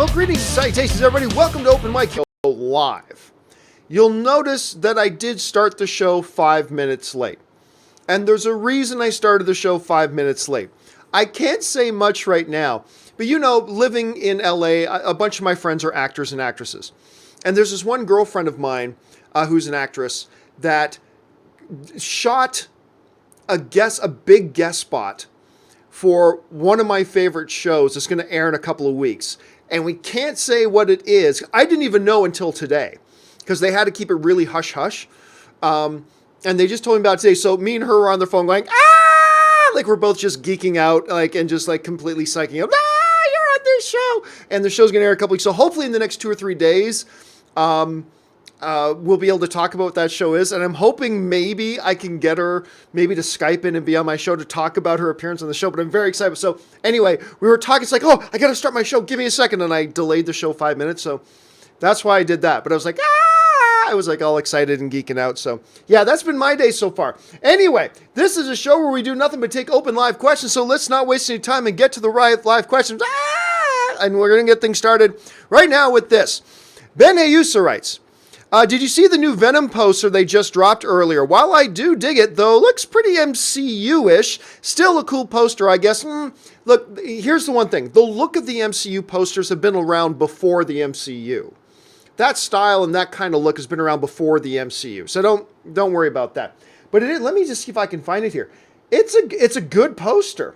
Well, greetings, salutations, everybody. Welcome to Open Mic Live. You'll notice that I did start the show 5 minutes late. And there's a reason I started the show 5 minutes late. I can't say much right now, but you know, living in LA, a bunch of my friends are actors and actresses. And there's this one girlfriend of mine who's an actress that shot a big guest spot for one of my favorite shows that's going to air in a couple of weeks. And we can't say what it is. I didn't even know until today because they had to keep it really hush-hush. And they just told me about it today. So me and her were on the phone going, ah! Like we're both just geeking out and just completely psyching out. Ah, you're on this show. And the show's going to air in a couple weeks. So hopefully in the next 2 or 3 days, we'll be able to talk about what that show is. And I'm hoping maybe I can get her maybe to Skype in and be on my show to talk about her appearance on the show. But I'm very excited. So anyway, we were talking. It's like, oh, I got to start my show. Give me a second. And I delayed the show 5 minutes. So that's why I did that. But I was like, I was all excited and geeking out. So yeah, that's been my day so far. Anyway, this is a show where we do nothing but take open live questions. So let's not waste any time and get to the live questions. And we're going to get things started right now with this. Ben Hayusa writes, did you see the new Venom poster they just dropped earlier? While I do dig it, though, looks pretty MCU-ish. Still a cool poster, I guess. Look, here's the one thing. The look of the MCU posters have been around before the MCU. That style and that kind of look has been around before the MCU. So don't worry about that. But let me just see if I can find it here. It's a good poster.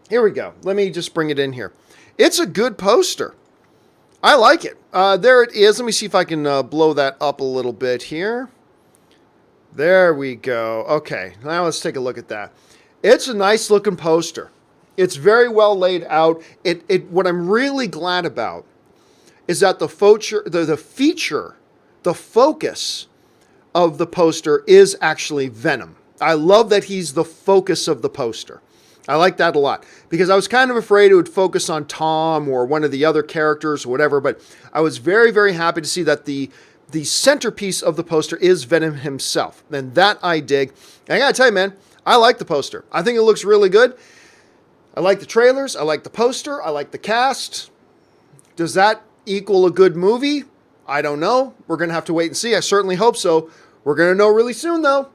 Here we go. Let me just bring it in here. It's a good poster. I like it. There it is. Let me see if I can blow that up a little bit here. There we go. Okay, now let's take a look at that. It's a nice looking poster. It's very well laid out. What I'm really glad about is that the focus of the poster is actually Venom. I love that he's the focus of the poster. I like that a lot because I was kind of afraid it would focus on Tom or one of the other characters or whatever, but I was very, very happy to see that the centerpiece of the poster is Venom himself. And that I dig. And I gotta tell you, man, I like the poster. I think it looks really good. I like the trailers. I like the poster. I like the cast. Does that equal a good movie? I don't know. We're going to have to wait and see. I certainly hope so. We're going to know really soon, though.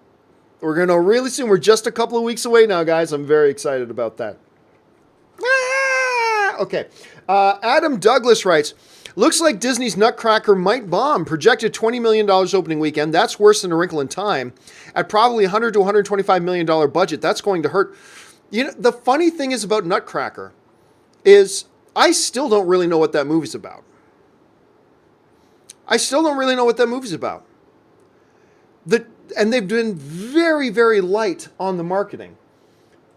We're going to know really soon. We're just a couple of weeks away now, guys. I'm very excited about that. Okay. Adam Douglas writes, looks like Disney's Nutcracker might bomb. Projected $20 million opening weekend. That's worse than A Wrinkle in Time. At probably $100 to $125 million budget, that's going to hurt. You know, the funny thing is about Nutcracker is I still don't really know what that movie's about. And they've been very, very light on the marketing.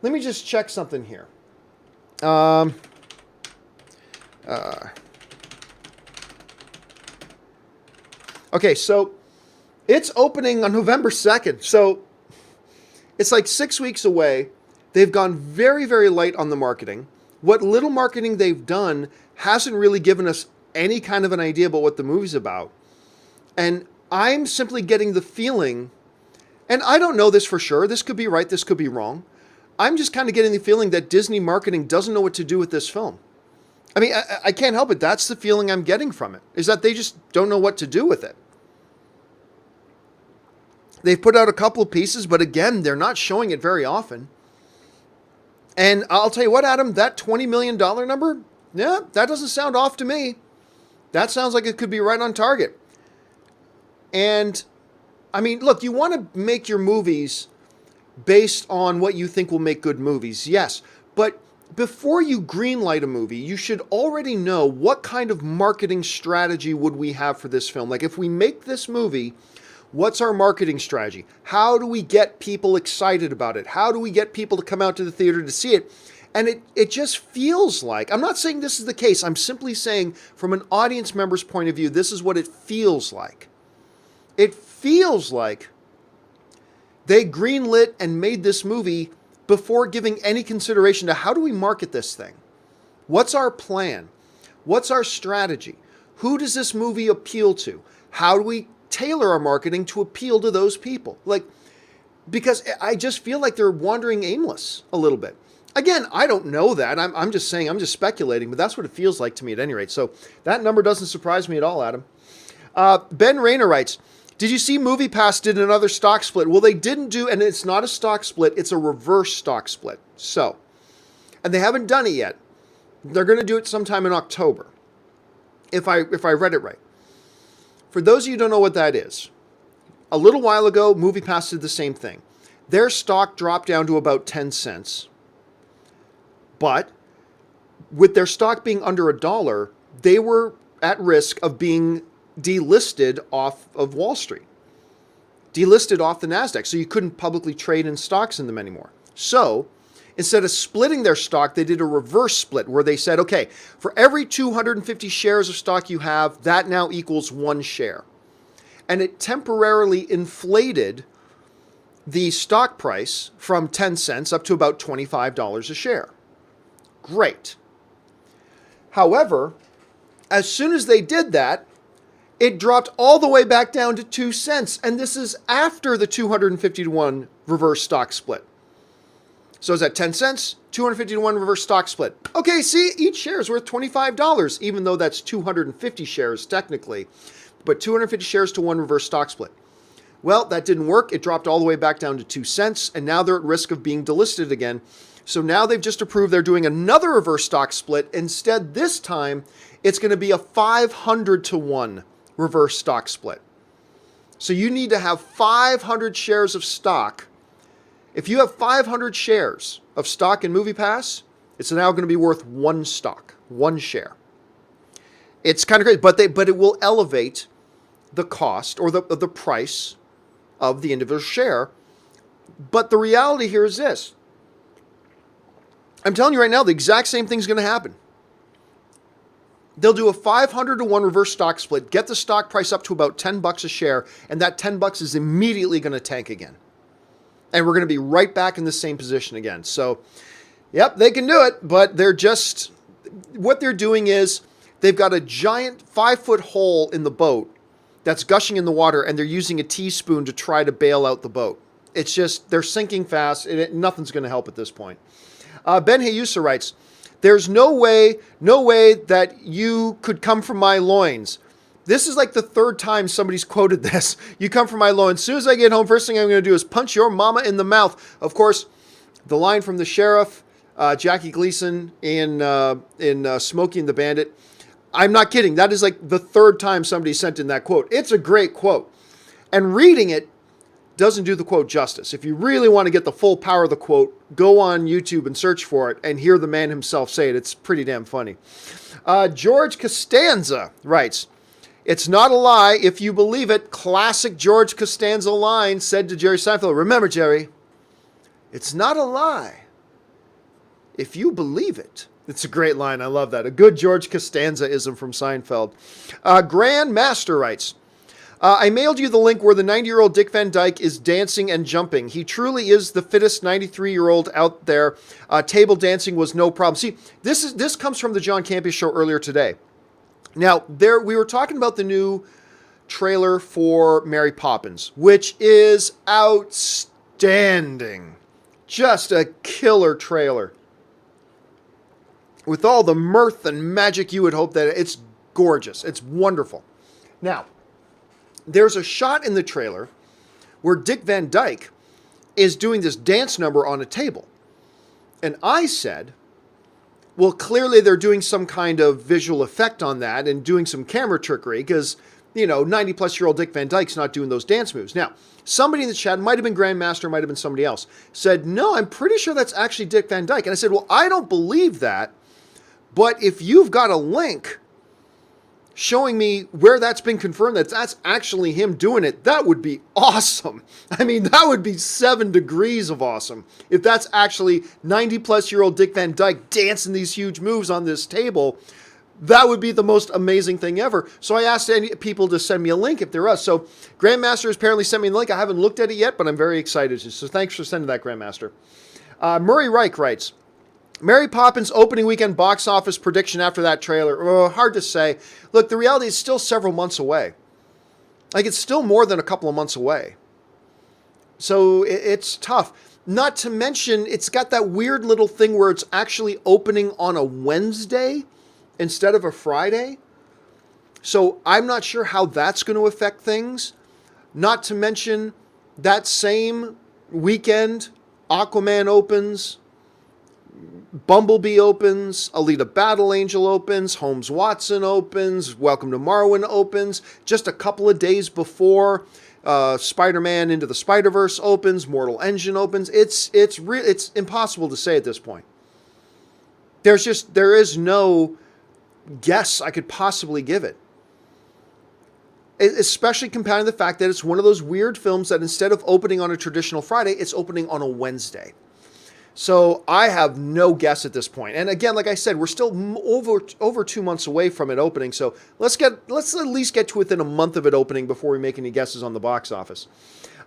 Let me just check something here. Okay, so it's opening on November 2nd. So it's like 6 weeks away. They've gone very, very light on the marketing. What little marketing they've done hasn't really given us any kind of an idea about what the movie's about. And I'm simply getting the feeling, and I don't know this for sure, this could be right, this could be wrong. I'm just kind of getting the feeling that Disney marketing doesn't know what to do with this film. I mean, I can't help it. That's the feeling I'm getting from it, is that they just don't know what to do with it. They've put out a couple of pieces, but again, they're not showing it very often. And I'll tell you what, Adam, that $20 million number, yeah, that doesn't sound off to me. That sounds like it could be right on target. And, I mean, look, you want to make your movies based on what you think will make good movies, yes. But before you greenlight a movie, you should already know what kind of marketing strategy would we have for this film. Like, if we make this movie, what's our marketing strategy? How do we get people excited about it? How do we get people to come out to the theater to see it? And it just feels like, I'm not saying this is the case, I'm simply saying from an audience member's point of view, this is what it feels like. It feels like they greenlit and made this movie before giving any consideration to how do we market this thing? What's our plan? What's our strategy? Who does this movie appeal to? How do we tailor our marketing to appeal to those people? Because I just feel like they're wandering aimless a little bit. Again, I don't know that. I'm just saying, I'm just speculating, but that's what it feels like to me at any rate. So that number doesn't surprise me at all, Adam. Ben Rayner writes, did you see MoviePass did another stock split? Well, they didn't do, and it's not a stock split, it's a reverse stock split. So, and they haven't done it yet. They're going to do it sometime in October, if I read it right. For those of you who don't know what that is, a little while ago, MoviePass did the same thing. Their stock dropped down to about 10 cents. But with their stock being under $1, they were at risk of being delisted off of Wall Street, delisted off the NASDAQ. So you couldn't publicly trade in stocks in them anymore. So instead of splitting their stock, they did a reverse split where they said, okay, for every 250 shares of stock you have, that now equals 1 share. And it temporarily inflated the stock price from 10 cents up to about $25 a share. Great. However, as soon as they did that, it dropped all the way back down to 2 cents. And this is after the 250 to 1 reverse stock split. So is that 10 cents? 250 to 1 reverse stock split. Okay, see, each share is worth $25, even though that's 250 shares technically. But 250 shares to 1 reverse stock split. Well, that didn't work. It dropped all the way back down to 2 cents. And now they're at risk of being delisted again. So now they've just approved they're doing another reverse stock split. Instead, this time, it's going to be a 500 to 1 reverse stock split. So you need to have 500 shares of stock. If you have 500 shares of stock in MoviePass, it's now going to be worth 1 stock, 1 share. It's kind of great, but it will elevate the cost or the price of the individual share. But the reality here is this. I'm telling you right now, the exact same thing's going to happen. They'll do a 500 to 1 reverse stock split, get the stock price up to about $10 a share, and that $10 is immediately going to tank again. And we're going to be right back in the same position again. So, yep, they can do it, but what they're doing is they've got a giant 5-foot hole in the boat that's gushing in the water, and they're using a teaspoon to try to bail out the boat. It's just, they're sinking fast, and nothing's going to help at this point. Ben Hayusa writes, there's no way that you could come from my loins. This is like the 3rd time somebody's quoted this. You come from my loins. As soon as I get home, first thing I'm going to do is punch your mama in the mouth. Of course, the line from the sheriff, Jackie Gleason in Smokey and the Bandit. I'm not kidding. That is like the 3rd time somebody sent in that quote. It's a great quote. And reading it doesn't do the quote justice. If you really want to get the full power of the quote, go on YouTube and search for it and hear the man himself say it. It's pretty damn funny. George Costanza writes, it's not a lie if you believe it. Classic George Costanza line said to Jerry Seinfeld. Remember, Jerry, it's not a lie if you believe it. It's a great line. I love that. A good George Costanza-ism from Seinfeld. Grand Master writes, I mailed you the link where the 90-year-old Dick Van Dyke is dancing and jumping. He truly is the fittest 93-year-old out there. Table dancing was no problem. See, this comes from the John Campea show earlier today. Now, we were talking about the new trailer for Mary Poppins, which is outstanding. Just a killer trailer. With all the mirth and magic you would hope that it's gorgeous. It's wonderful. Now, there's a shot in the trailer where Dick Van Dyke is doing this dance number on a table. And I said, well, clearly they're doing some kind of visual effect on that and doing some camera trickery because, 90-plus-year-old Dick Van Dyke's not doing those dance moves. Now, somebody in the chat, might have been Grandmaster, might have been somebody else, said, no, I'm pretty sure that's actually Dick Van Dyke. And I said, well, I don't believe that, but if you've got a link showing me where that's been confirmed, that's actually him doing it, that would be awesome. I mean, that would be 7 degrees of awesome. If that's actually 90-plus-year-old Dick Van Dyke dancing these huge moves on this table, that would be the most amazing thing ever. So I asked any people to send me a link if there was. So Grandmaster has apparently sent me the link. I haven't looked at it yet, but I'm very excited. So thanks for sending that, Grandmaster. Murray Reich writes, Mary Poppins opening weekend box office prediction after that trailer. Oh, hard to say. Look, the reality is still several months away. Like, it's still more than a couple of months away. So it's tough. Not to mention, it's got that weird little thing where it's actually opening on a Wednesday instead of a Friday. So I'm not sure how that's going to affect things. Not to mention, that same weekend, Aquaman opens, Bumblebee opens, Alita Battle Angel opens, Holmes Watson opens, Welcome to Marwen opens. Just a couple of days before, Spider-Man Into the Spider-Verse opens, Mortal Engine opens. It's impossible to say at this point. There is no guess I could possibly give it. Especially compounding the fact that it's one of those weird films that instead of opening on a traditional Friday, it's opening on a Wednesday. So I have no guess at this point. And again, like I said, we're still over 2 months away from it opening. So let's at least get to within a month of it opening before we make any guesses on the box office.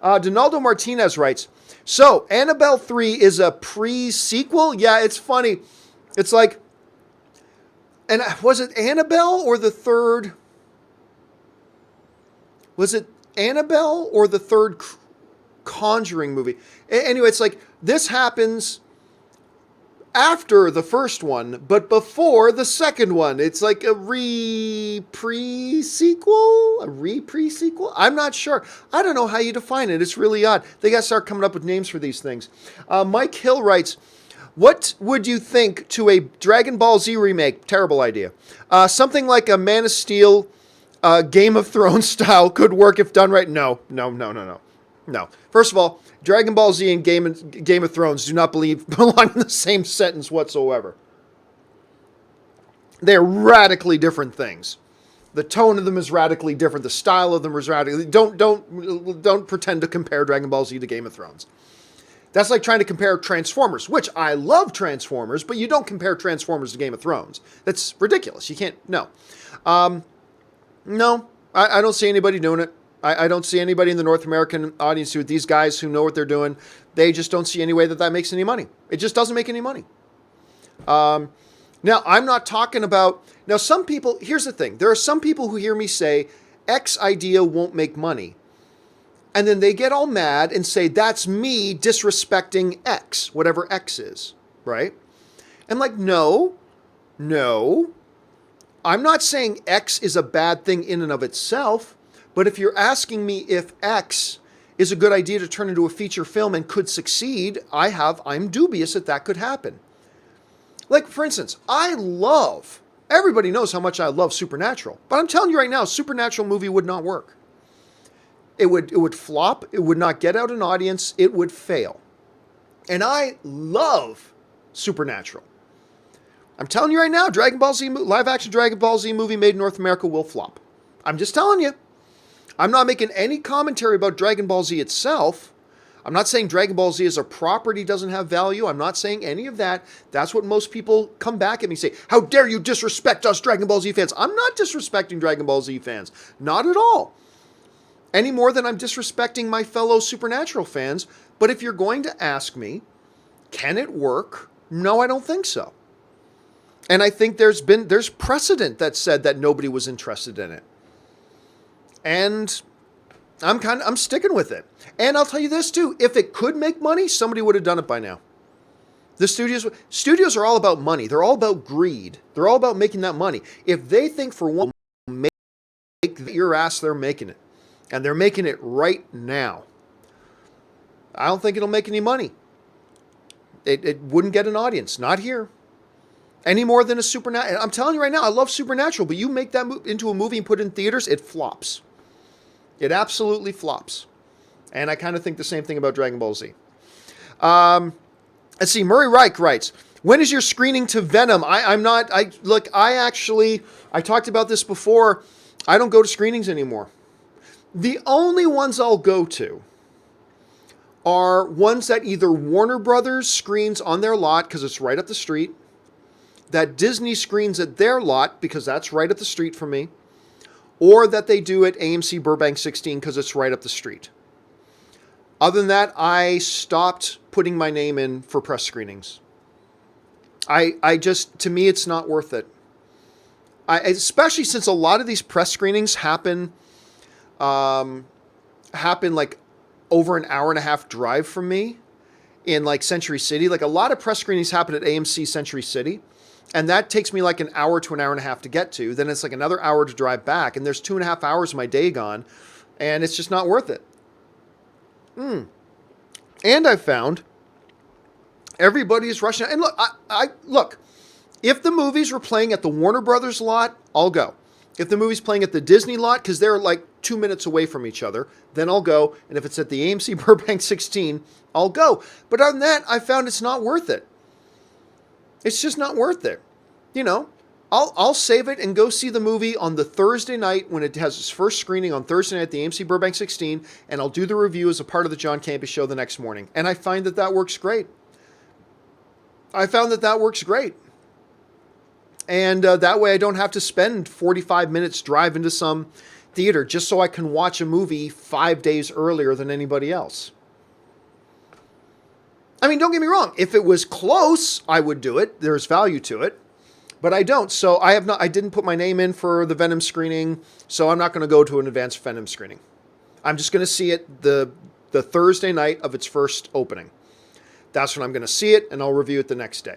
Donaldo Martinez writes, so Annabelle 3 is a pre-sequel? Yeah, it's funny. It's like, and was it Annabelle or the third? Was it Annabelle or the third Conjuring movie? Anyway, it's like this happens after the first one, but before the second one. It's like a pre-sequel? I'm not sure. I don't know how you define it. It's really odd. They got to start coming up with names for these things. Mike Hill writes, what would you think to a Dragon Ball Z remake? Terrible idea. Something like a Man of Steel, Game of Thrones style could work if done right. No. First of all, Dragon Ball Z and Game of Thrones do not belong in the same sentence whatsoever. They're radically different things. The tone of them is radically different. The style of them is radically. Don't pretend to compare Dragon Ball Z to Game of Thrones. That's like trying to compare Transformers, which I love Transformers, but you don't compare Transformers to Game of Thrones. That's ridiculous. You can't. No. No, I don't see anybody doing it. I don't see anybody in the North American audience who, these guys who know what they're doing, they just don't see any way that makes any money. It just doesn't make any money. Now, I'm not talking about... Now, some people... Here's the thing. There are some people who hear me say, X idea won't make money. And then they get all mad and say, that's me disrespecting X, whatever X is, right? And like, no. I'm not saying X is a bad thing in and of itself, but if you're asking me if X is a good idea to turn into a feature film and could succeed, I'm dubious that could happen. Like, for instance, everybody knows how much I love Supernatural, but I'm telling you right now, Supernatural movie would not work. It would flop, it would not get out an audience, it would fail. And I love Supernatural. I'm telling you right now, Dragon Ball Z, live action Dragon Ball Z movie made in North America will flop. I'm just telling you. I'm not making any commentary about Dragon Ball Z itself. I'm not saying Dragon Ball Z as a property doesn't have value. I'm not saying any of that. That's what most people come back at me and say, how dare you disrespect us Dragon Ball Z fans? I'm not disrespecting Dragon Ball Z fans. Not at all. Any more than I'm disrespecting my fellow Supernatural fans. But if you're going to ask me, can it work? No, I don't think so. And I think there's precedent that said that nobody was interested in it. And I'm sticking with it. And I'll tell you this too, if it could make money, somebody would have done it by now. The studios are all about money. They're all about greed. They're all about making that money. If they think for one make your ass, they're making it. And they're making it right now. I don't think it'll make any money. It wouldn't get an audience. Not here. Any more than a Supernatural. I'm telling you right now, I love Supernatural, but you make that into a movie and put it in theaters, it flops. It absolutely flops. And I kind of think the same thing about Dragon Ball Z. Let's see, Murray Reich writes, when is your screening to Venom? I talked about this before. I don't go to screenings anymore. The only ones I'll go to are ones that either Warner Brothers screens on their lot because it's right up the street, that Disney screens at their lot because that's right up the street from me, or that they do at AMC Burbank 16 because it's right up the street. Other than that, I stopped putting my name in for press screenings. To me, it's not worth it. Especially since a lot of these press screenings happen like over an hour and a half drive from me. in like Century City. Like a lot of press screenings happen at AMC Century City. And that takes me like an hour to an hour and a half to get to. Then it's like another hour to drive back. And there's 2.5 hours of my day gone. And it's just not worth it. And I found everybody is rushing out. And look, if the movies were playing at the Warner Brothers lot, I'll go. If the movie's playing at the Disney lot, because they're like 2 minutes away from each other, then I'll go. And if it's at the AMC Burbank 16, I'll go. But other than that, I found it's not worth it. It's just not worth it. You know, I'll save it and go see the movie on the Thursday night when it has its first screening on Thursday night at the AMC Burbank 16, and I'll do the review as a part of the John Campea show the next morning. And I find that works great. I found that works great. And that way I don't have to spend 45 minutes driving to some theater just so I can watch a movie 5 days earlier than anybody else. I mean, don't get me wrong. If it was close, I would do it. There's value to it. But I don't. So I didn't put my name in for the Venom screening. So I'm not going to go to an advanced Venom screening. I'm just going to see it the Thursday night of its first opening. That's when I'm going to see it, and I'll review it the next day.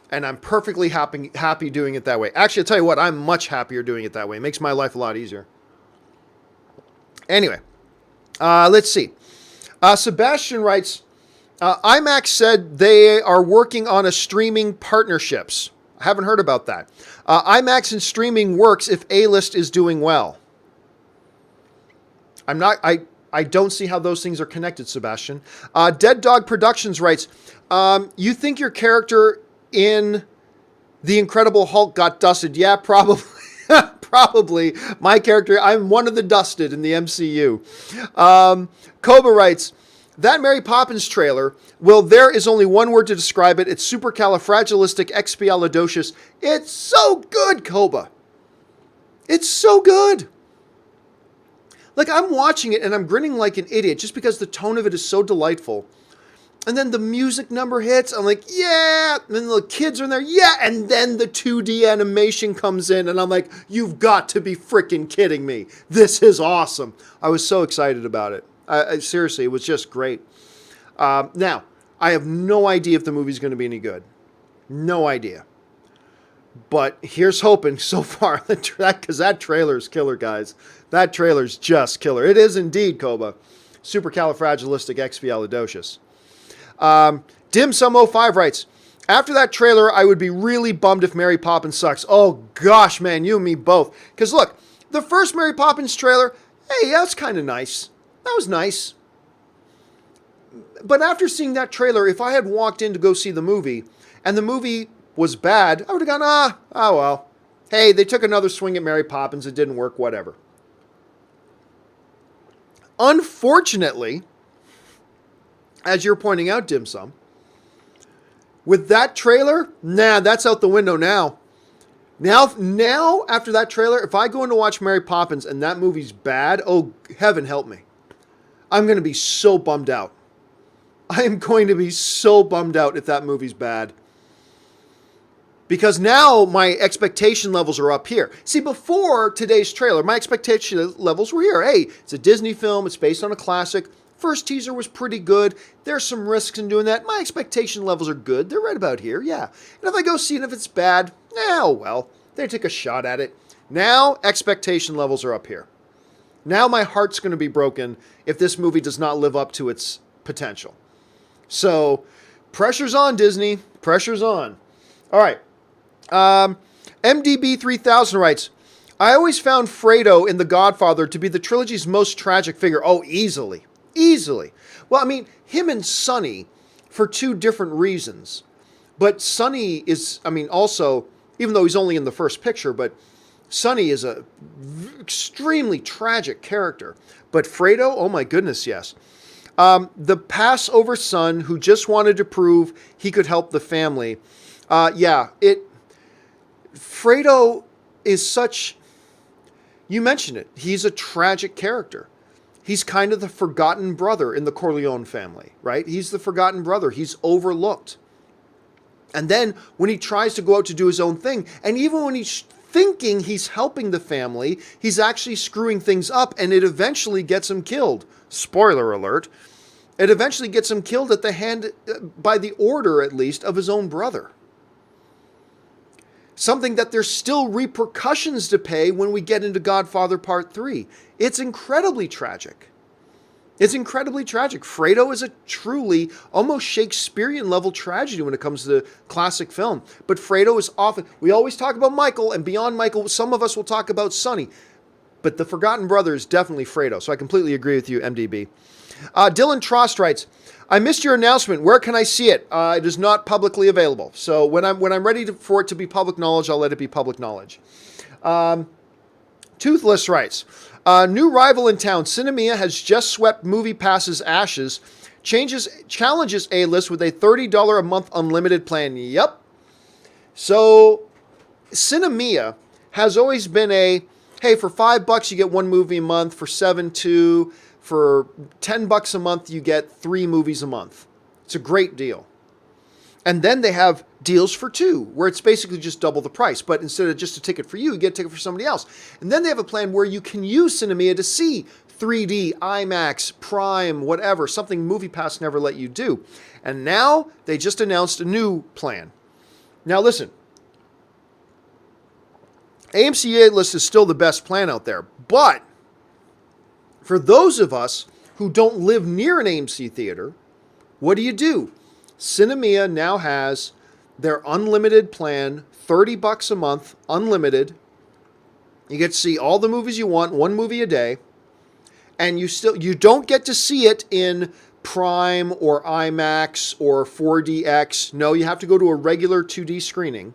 And I'm perfectly happy doing it that way. Actually, I'll tell you what, I'm much happier doing it that way. It makes my life a lot easier. Anyway, let's see. Sebastian writes, IMAX said they are working on a streaming partnerships. I haven't heard about that. IMAX and streaming works if A-List is doing well. I don't see how those things are connected, Sebastian. Dead Dog Productions writes, you think your character in The Incredible Hulk got dusted? Yeah, probably. Probably. My character, I'm one of the dusted in the MCU. Koba writes, that Mary Poppins trailer, well, there is only one word to describe it. It's supercalifragilisticexpialidocious. It's so good, Koba. It's so good. Like, I'm watching it and I'm grinning like an idiot just because the tone of it is so delightful. And then the music number hits. I'm like, yeah. And then the kids are in there. Yeah. And then the 2D animation comes in. And I'm like, you've got to be freaking kidding me. This is awesome. I was so excited about it. Seriously, it was just great. Now, I have no idea if the movie's going to be any good. No idea. But here's hoping so far, because that trailer's killer, guys. That trailer's just killer. It is indeed, Koba. Supercalifragilisticexpialidocious. Dim-Sum05 writes, after that trailer, I would be really bummed if Mary Poppins sucks. Oh, gosh, man, you and me both. Because, look, the first Mary Poppins trailer, hey, that's kind of nice. That was nice. But after seeing that trailer, if I had walked in to go see the movie, and the movie was bad, I would have gone, oh well. Hey, they took another swing at Mary Poppins. It didn't work, whatever. Unfortunately, as you're pointing out, Dim Sum, with that trailer, nah, that's out the window now. Now, after that trailer, if I go in to watch Mary Poppins and that movie's bad, oh, heaven help me. I'm going to be so bummed out. I am going to be so bummed out if that movie's bad. Because now my expectation levels are up here. See, before today's trailer, my expectation levels were here. Hey, it's a Disney film. It's based on a classic. First teaser was pretty good. There's some risks in doing that. My expectation levels are good. They're right about here, yeah. And if I go see it, if it's bad, oh well. They take a shot at it. Now, expectation levels are up here. Now my heart's going to be broken if this movie does not live up to its potential. So, pressure's on, Disney. Pressure's on. All right. MDB3000 writes, I always found Fredo in The Godfather to be the trilogy's most tragic figure. Oh, easily. Easily. Well, I mean, him and Sonny for two different reasons. But Sonny is, I mean, also, even though he's only in the first picture, but Sonny is a extremely tragic character. But Fredo, oh my goodness, yes. The Passover son who just wanted to prove he could help the family. Fredo is such, you mentioned it, he's a tragic character. He's kind of the forgotten brother in the Corleone family, right? He's the forgotten brother. He's overlooked. And then when he tries to go out to do his own thing, and even when he's thinking he's helping the family, he's actually screwing things up, and it eventually gets him killed. Spoiler alert. It eventually gets him killed at the hand, by the order at least, of his own brother. Something that there's still repercussions to pay when we get into Godfather Part 3. It's incredibly tragic. It's incredibly tragic. Fredo is a truly almost Shakespearean level tragedy when it comes to classic film. But Fredo is often, we always talk about Michael, and beyond Michael, some of us will talk about Sonny. But the forgotten brother is definitely Fredo. So I completely agree with you, MDB. Dylan Trost writes, I missed your announcement. Where can I see it? It is not publicly available. So when I'm ready for it to be public knowledge, I'll let it be public knowledge. Toothless writes, new rival in town, Cinemia has just swept MoviePass's ashes, challenges A-List with a $30 a month unlimited plan. Yep. So Cinemia has always been hey, for $5 you get one movie a month, for $7, 2, for $10 a month you get 3 movies a month. It's a great deal. And then they have deals for 2, where it's basically just double the price. But instead of just a ticket for you, you get a ticket for somebody else. And then they have a plan where you can use Cinemia to see 3D, IMAX, Prime, whatever, something MoviePass never let you do. And now they just announced a new plan. Now listen, AMC A-List is still the best plan out there. But for those of us who don't live near an AMC theater, what do? Cinemia now has their unlimited plan, $30 a month, unlimited. You get to see all the movies you want, 1 movie a day, and you don't get to see it in Prime or IMAX or 4DX. No, you have to go to a regular 2D screening.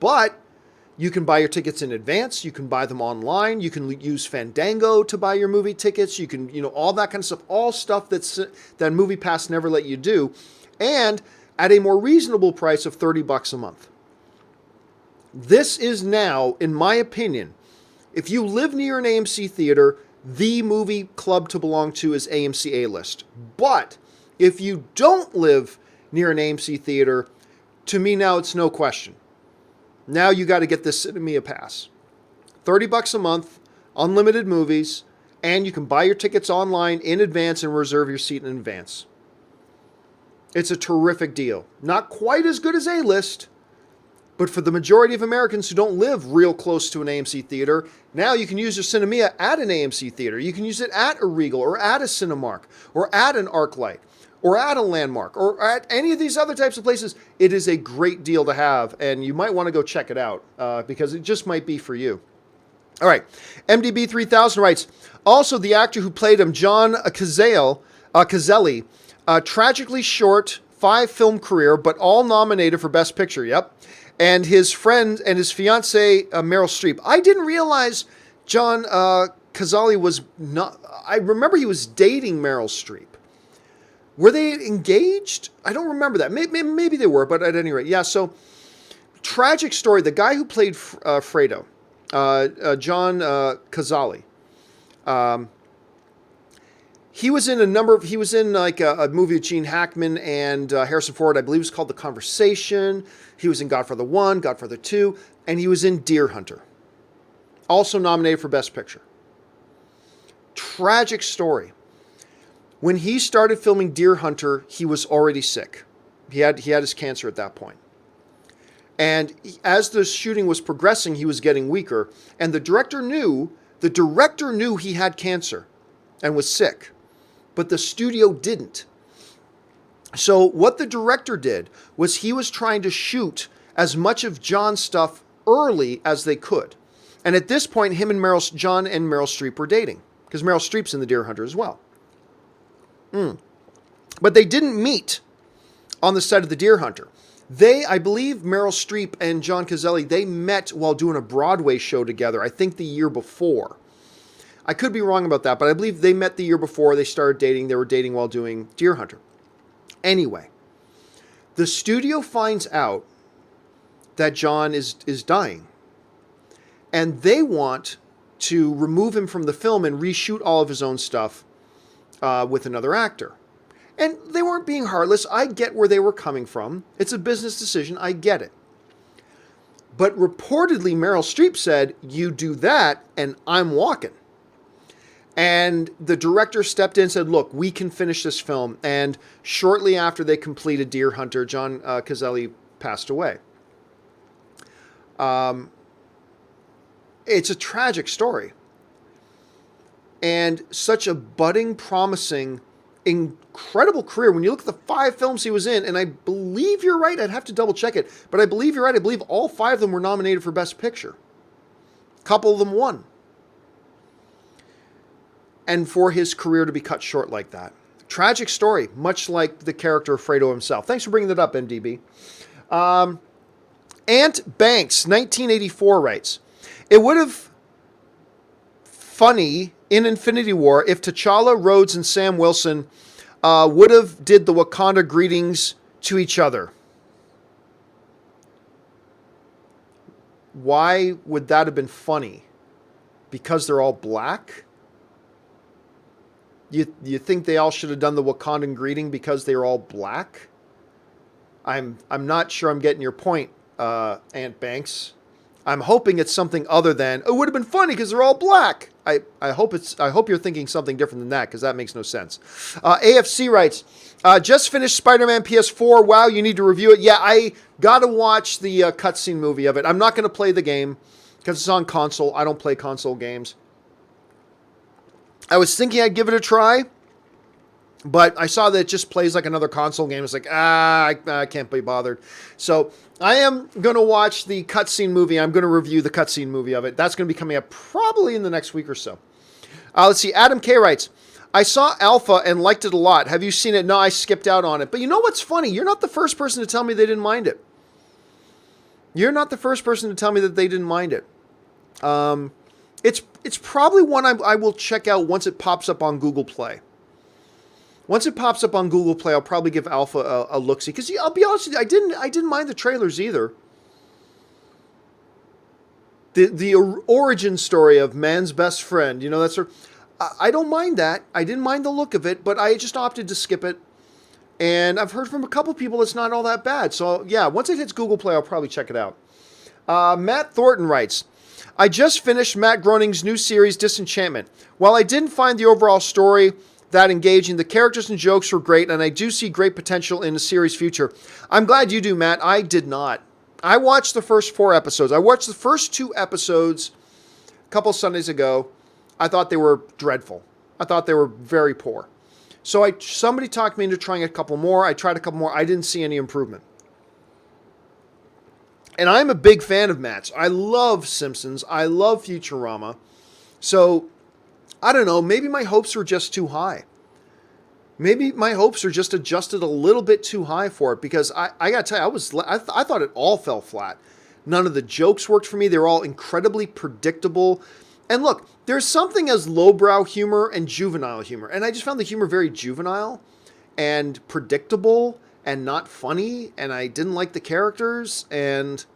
But you can buy your tickets in advance. You can buy them online. You can use Fandango to buy your movie tickets. You can, all that kind of stuff. All stuff that MoviePass never let you do. And at a more reasonable price of $30 a month. This is now, in my opinion, if you live near an AMC theater, the movie club to belong to is AMC A-List. But if you don't live near an AMC theater, to me now it's no question. Now you got to get this Cinemia Pass. $30 a month, unlimited movies, and you can buy your tickets online in advance and reserve your seat in advance. It's a terrific deal. Not quite as good as A-List, but for the majority of Americans who don't live real close to an AMC theater, now you can use your Cinemia at an AMC theater. You can use it at a Regal or at a Cinemark or at an ArcLight or at a Landmark or at any of these other types of places. It is a great deal to have, and you might want to go check it out because it just might be for you. All right. MDB 3000 writes, also the actor who played him, John Cazelli, tragically short 5-film career, but all nominated for Best Picture. Yep. And his friend and his fiancée, Meryl Streep. I didn't realize John Cazelli was not... I remember he was dating Meryl Streep. Were they engaged? I don't remember that. Maybe they were, but at any rate. Yeah, so tragic story. The guy who played Fredo, John Cazelli, he was in like a movie with Gene Hackman and Harrison Ford. I believe it was called The Conversation. He was in Godfather 1, Godfather 2, and he was in Deer Hunter. Also nominated for Best Picture. Tragic story. When he started filming Deer Hunter, he was already sick. He had his cancer at that point. And as the shooting was progressing, he was getting weaker. And the director knew he had cancer and was sick. But the studio didn't. So what the director did was he was trying to shoot as much of John's stuff early as they could. And at this point, John and Meryl Streep were dating. Because Meryl Streep's in the Deer Hunter as well. But they didn't meet on the set of the Deer Hunter. I believe Meryl Streep and John Cazelli, they met while doing a Broadway show together, I think the year before. I could be wrong about that, but I believe they met the year before they started dating. They were dating while doing Deer Hunter. Anyway, the studio finds out that John is dying. And they want to remove him from the film and reshoot all of his own stuff with another actor. And they weren't being heartless. I get where they were coming from. It's a business decision. I get it. But reportedly, Meryl Streep said, you do that and I'm walking. And the director stepped in and said, look, we can finish this film. And shortly after they completed Deer Hunter, John Cazale passed away. It's a tragic story. And such a budding, promising, incredible career. When you look at the 5 films he was in, and I believe you're right, I'd have to double check it, but I believe you're right. I believe all 5 of them were nominated for Best Picture. A couple of them won. And for his career to be cut short like that. Tragic story, much like the character of Fredo himself. Thanks for bringing that up, MDB. Ant Banks, 1984, writes, it would have funny in Infinity War if T'Challa, Rhodes, and Sam Wilson would have did the Wakanda greetings to each other. Why would that have been funny? Because they're all black? You think they all should have done the Wakandan greeting because they were all black? I'm not sure I'm getting your point, Ant Banks. I'm hoping it's something other than it would have been funny because they're all black. I hope you're thinking something different than that because that makes no sense. AFC writes, just finished Spider-Man PS4. Wow, you need to review it. Yeah, I gotta watch the cutscene movie of it. I'm not gonna play the game because it's on console. I don't play console games. I was thinking I'd give it a try, but I saw that it just plays like another console game. It's like, I can't be bothered. So I am going to watch the cutscene movie. I'm going to review the cutscene movie of it. That's going to be coming up probably in the next week or so. Let's see. Adam K. writes, I saw Alpha and liked it a lot. Have you seen it? No, I skipped out on it. But you know what's funny? You're not the first person to tell me they didn't mind it. You're not the first person to tell me that they didn't mind it. It's probably one I will check out once it pops up on Google Play. Once it pops up on Google Play, I'll probably give Alpha a look-see. Because I'll be honest with you, I didn't mind the trailers either. The origin story of man's best friend, you know, that's I don't mind that. I didn't mind the look of it, but I just opted to skip it. And I've heard from a couple people it's not all that bad. So yeah, once it hits Google Play, I'll probably check it out. Matt Thornton writes, I just finished Matt Groening's new series, Disenchantment. While I didn't find the overall story that engaging, the characters and jokes were great, and I do see great potential in the series' future. I'm glad you do, Matt. I did not. I watched the first 4 episodes. I watched the first 2 episodes a couple Sundays ago. I thought they were dreadful. I thought they were very poor. So somebody talked me into trying a couple more. I tried a couple more. I didn't see any improvement. And I'm a big fan of Matt's. I love Simpsons. I love Futurama. So, I don't know. Maybe my hopes were just too high. Maybe my hopes are just adjusted a little bit too high for it. Because I got to tell you, I thought it all fell flat. None of the jokes worked for me. They were all incredibly predictable. And look, there's something as lowbrow humor and juvenile humor. And I just found the humor very juvenile and predictable and not funny, and I didn't like the characters, and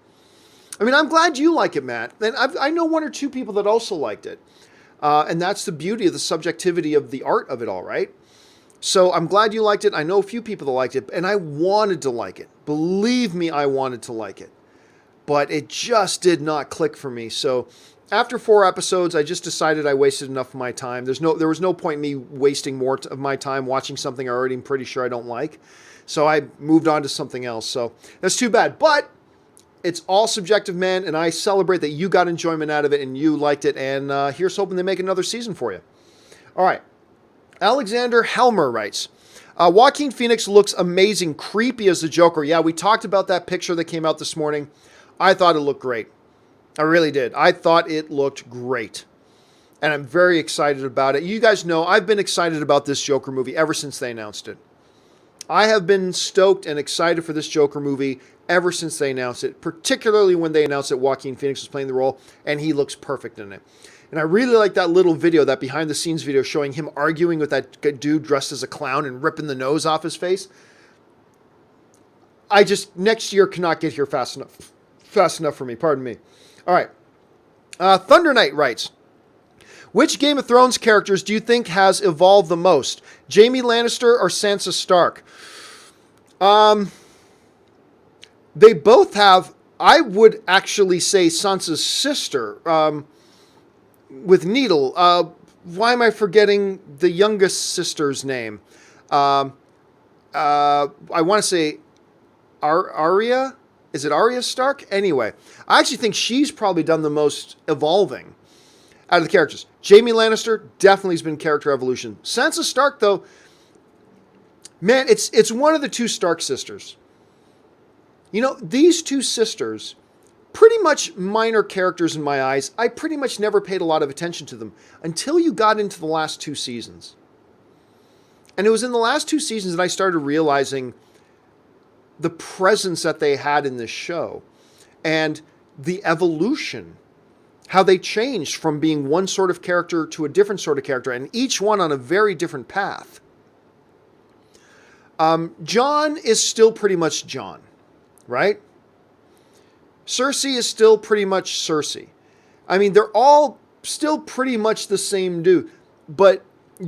I mean, I'm glad you like it, Matt. And I know 1 or 2 people that also liked it, and that's the beauty of the subjectivity of the art of it all, right? So I'm glad you liked it. I know a few people that liked it, and I wanted to like it. Believe me, I wanted to like it, but it just did not click for me. So after 4 episodes, I just decided I wasted enough of my time. There was no point in me wasting more of my time watching something I already am pretty sure I don't like. So I moved on to something else. So that's too bad. But it's all subjective, man. And I celebrate that you got enjoyment out of it and you liked it. And here's hoping they make another season for you. All right. Alexander Helmer writes, Joaquin Phoenix looks amazing, creepy as the Joker. Yeah, we talked about that picture that came out this morning. I thought it looked great. I really did. I thought it looked great. And I'm very excited about it. You guys know I've been excited about this Joker movie ever since they announced it. I have been stoked and excited for this Joker movie ever since they announced it, particularly when they announced that Joaquin Phoenix was playing the role, and he looks perfect in it. And I really like that little video, that behind-the-scenes video showing him arguing with that dude dressed as a clown and ripping the nose off his face. Next year cannot get here fast enough for me, pardon me. All right. Thunder Knight writes, which Game of Thrones characters do you think has evolved the most? Jaime Lannister or Sansa Stark? They both have. I would actually say Sansa's sister, with Needle. why am I forgetting the youngest sister's name? Um, I want to say Arya. Is it Arya Stark? Anyway, I actually think she's probably done the most evolving out of the characters. Jaime Lannister definitely has been character evolution. Sansa Stark, though, man, it's one of the two Stark sisters. You know, these two sisters, pretty much minor characters in my eyes. I pretty much never paid a lot of attention to them until you got into the last two seasons. And it was in the last two seasons that I started realizing the presence that they had in this show and the evolution, how they changed from being one sort of character to a different sort of character, and each one on a very different path. Jon is still pretty much Jon, right? Cersei is still pretty much Cersei. I mean, they're all still pretty much the same dude. But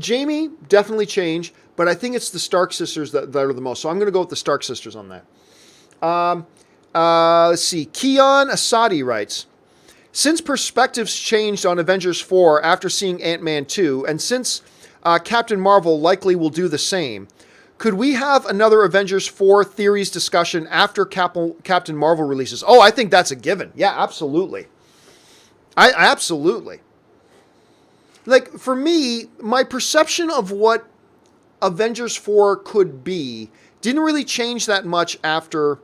Jaime definitely changed, but I think it's the Stark sisters that are the most. So I'm going to go with the Stark sisters on that. Let's see. Keon Asadi writes, since perspectives changed on Avengers 4 after seeing Ant-Man 2, and since Captain Marvel likely will do the same, could we have another Avengers 4 theories discussion after Captain Marvel releases? Oh, I think that's a given. Yeah, absolutely. Absolutely. Like, for me, my perception of what Avengers 4 could be didn't really change that much after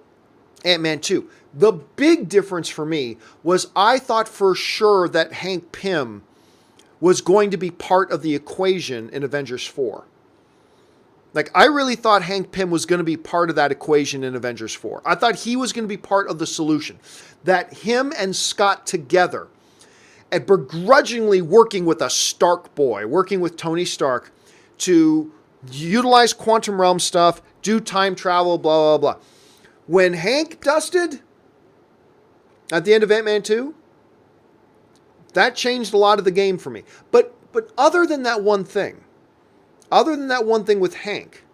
Ant-Man 2. The big difference for me was I thought for sure that Hank Pym was going to be part of the equation in Avengers 4. Like, I really thought Hank Pym was going to be part of that equation in Avengers 4. I thought he was going to be part of the solution. That him and Scott together, and begrudgingly working with a Stark boy, working with Tony Stark to utilize quantum realm stuff, do time travel, blah, blah, blah. When Hank dusted at the end of Ant-Man 2, that changed a lot of the game for me. But other than that one thing, with Hank,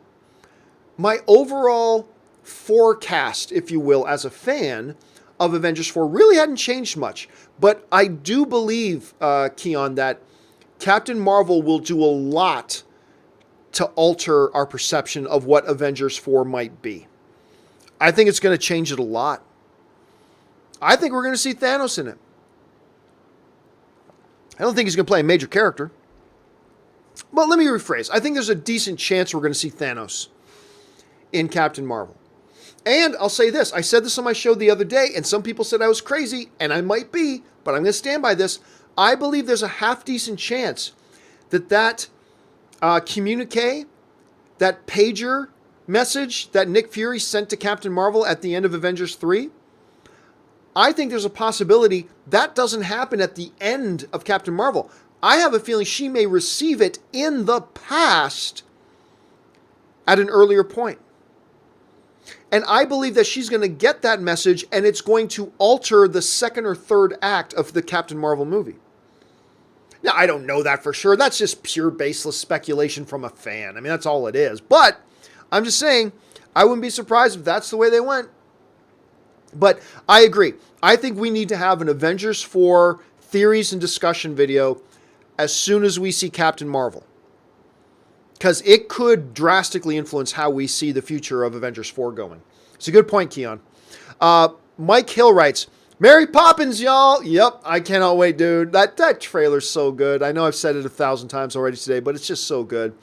my overall forecast, if you will, as a fan of Avengers 4 really hadn't changed much. But I do believe, Keon, that Captain Marvel will do a lot to alter our perception of what Avengers 4 might be. I think it's going to change it a lot. I think we're going to see Thanos in it. I don't think he's going to play a major character. But let me rephrase. I think there's a decent chance we're going to see Thanos in Captain Marvel. And I'll say this. I said this on my show the other day, and some people said I was crazy, and I might be, but I'm going to stand by this. I believe there's a half-decent chance that communique, that pager message that Nick Fury sent to Captain Marvel at the end of Avengers 3, I think there's a possibility that doesn't happen at the end of Captain Marvel. I have a feeling she may receive it in the past at an earlier point. And I believe that she's going to get that message and it's going to alter the second or third act of the Captain Marvel movie. Now, I don't know that for sure. That's just pure baseless speculation from a fan. I mean, that's all it is. But I'm just saying, I wouldn't be surprised if that's the way they went. But I agree. I think we need to have an Avengers 4 theories and discussion video as soon as we see Captain Marvel. Because it could drastically influence how we see the future of Avengers 4 going. It's a good point, Keon. Mike Hill writes, Mary Poppins, y'all. Yep, I cannot wait, dude. That trailer's so good. I know I've said it 1,000 times already today, but it's just so good.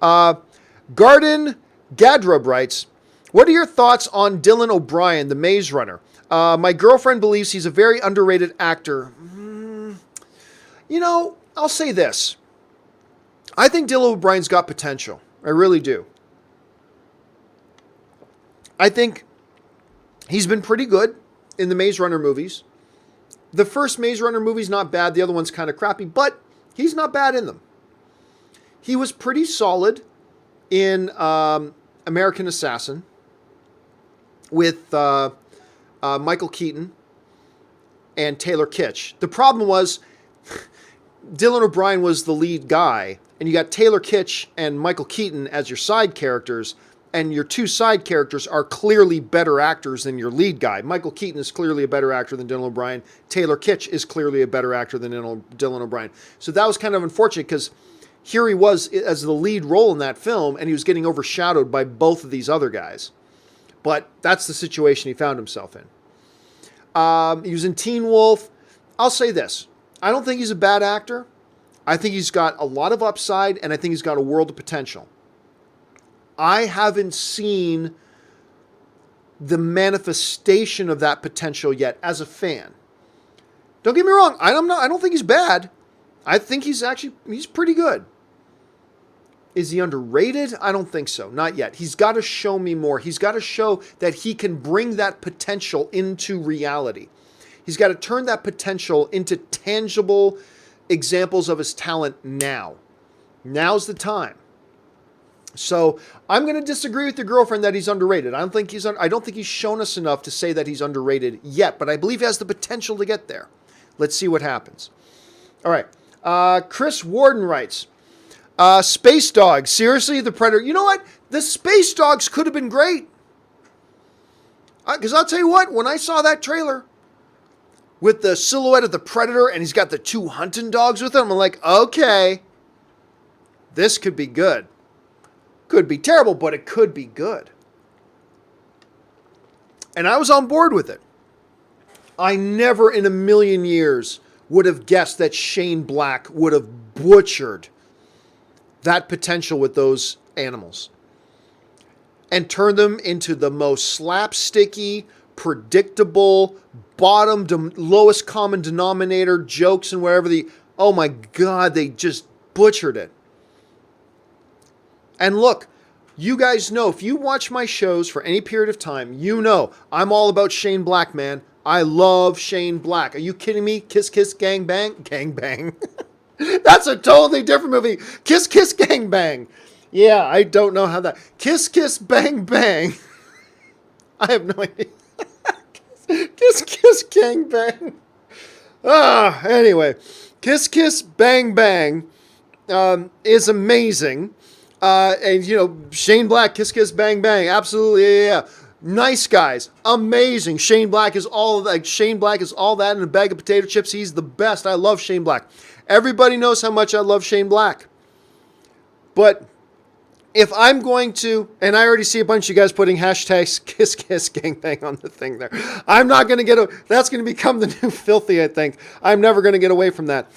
Garden Gadrub writes, what are your thoughts on Dylan O'Brien, the Maze Runner? My girlfriend believes he's a very underrated actor. You know, I'll say this. I think Dylan O'Brien's got potential. I really do. I think he's been pretty good in the Maze Runner movies. The first Maze Runner movie's not bad. The other one's kind of crappy, but he's not bad in them. He was pretty solid in American Assassin with Michael Keaton and Taylor Kitsch. The problem was Dylan O'Brien was the lead guy, and you got Taylor Kitsch and Michael Keaton as your side characters, and your two side characters are clearly better actors than your lead guy. Michael Keaton is clearly a better actor than Dylan O'Brien. Taylor Kitsch is clearly a better actor than Dylan O'Brien. So that was kind of unfortunate because here he was as the lead role in that film, and he was getting overshadowed by both of these other guys. But that's the situation he found himself in. He was in Teen Wolf. I'll say this. I don't think he's a bad actor. I think he's got a lot of upside, and I think he's got a world of potential. I haven't seen the manifestation of that potential yet as a fan. Don't get me wrong. I don't think he's bad. I think he's pretty good. Is he underrated? I don't think so. Not yet. He's got to show me more. He's got to show that he can bring that potential into reality. He's got to turn that potential into tangible examples of his talent now. Now's the time. So I'm going to disagree with your girlfriend that he's underrated. I don't think he's shown us enough to say that he's underrated yet, but I believe he has the potential to get there. Let's see what happens. All right. Chris Warden writes, Space Dogs, seriously, the Predator. You know what? The Space Dogs could have been great. Because I'll tell you what, when I saw that trailer with the silhouette of the Predator and he's got the two hunting dogs with him, I'm like, okay, this could be good. Could be terrible, but it could be good. And I was on board with it. I never in a million years would have guessed that Shane Black would have butchered that potential with those animals and turned them into the most slapsticky, predictable, lowest common denominator jokes and wherever oh my God, they just butchered it. And look, you guys know, if you watch my shows for any period of time, you know I'm all about Shane Black, man. I love Shane Black. Are you kidding me? Kiss, Kiss, Gang, Bang? Gang, Bang. That's a totally different movie. Kiss, Kiss, Gang, Bang. Yeah, I don't know how that... Kiss, Kiss, Bang, Bang. I have no idea. Kiss, Kiss, Gang, Bang. Anyway. Kiss, Kiss, Bang, Bang is amazing. And, you know, Shane Black, Kiss, Kiss, Bang, Bang. Absolutely, yeah. Nice guys. Amazing. Shane Black is all that in a bag of potato chips. He's the best. I love Shane Black. Everybody knows how much I love Shane Black. But if I'm going to, and I already see a bunch of you guys putting hashtags Kiss Kiss Gangbang on the thing there. I'm not going to that's going to become the new filthy, I think. I'm never going to get away from that.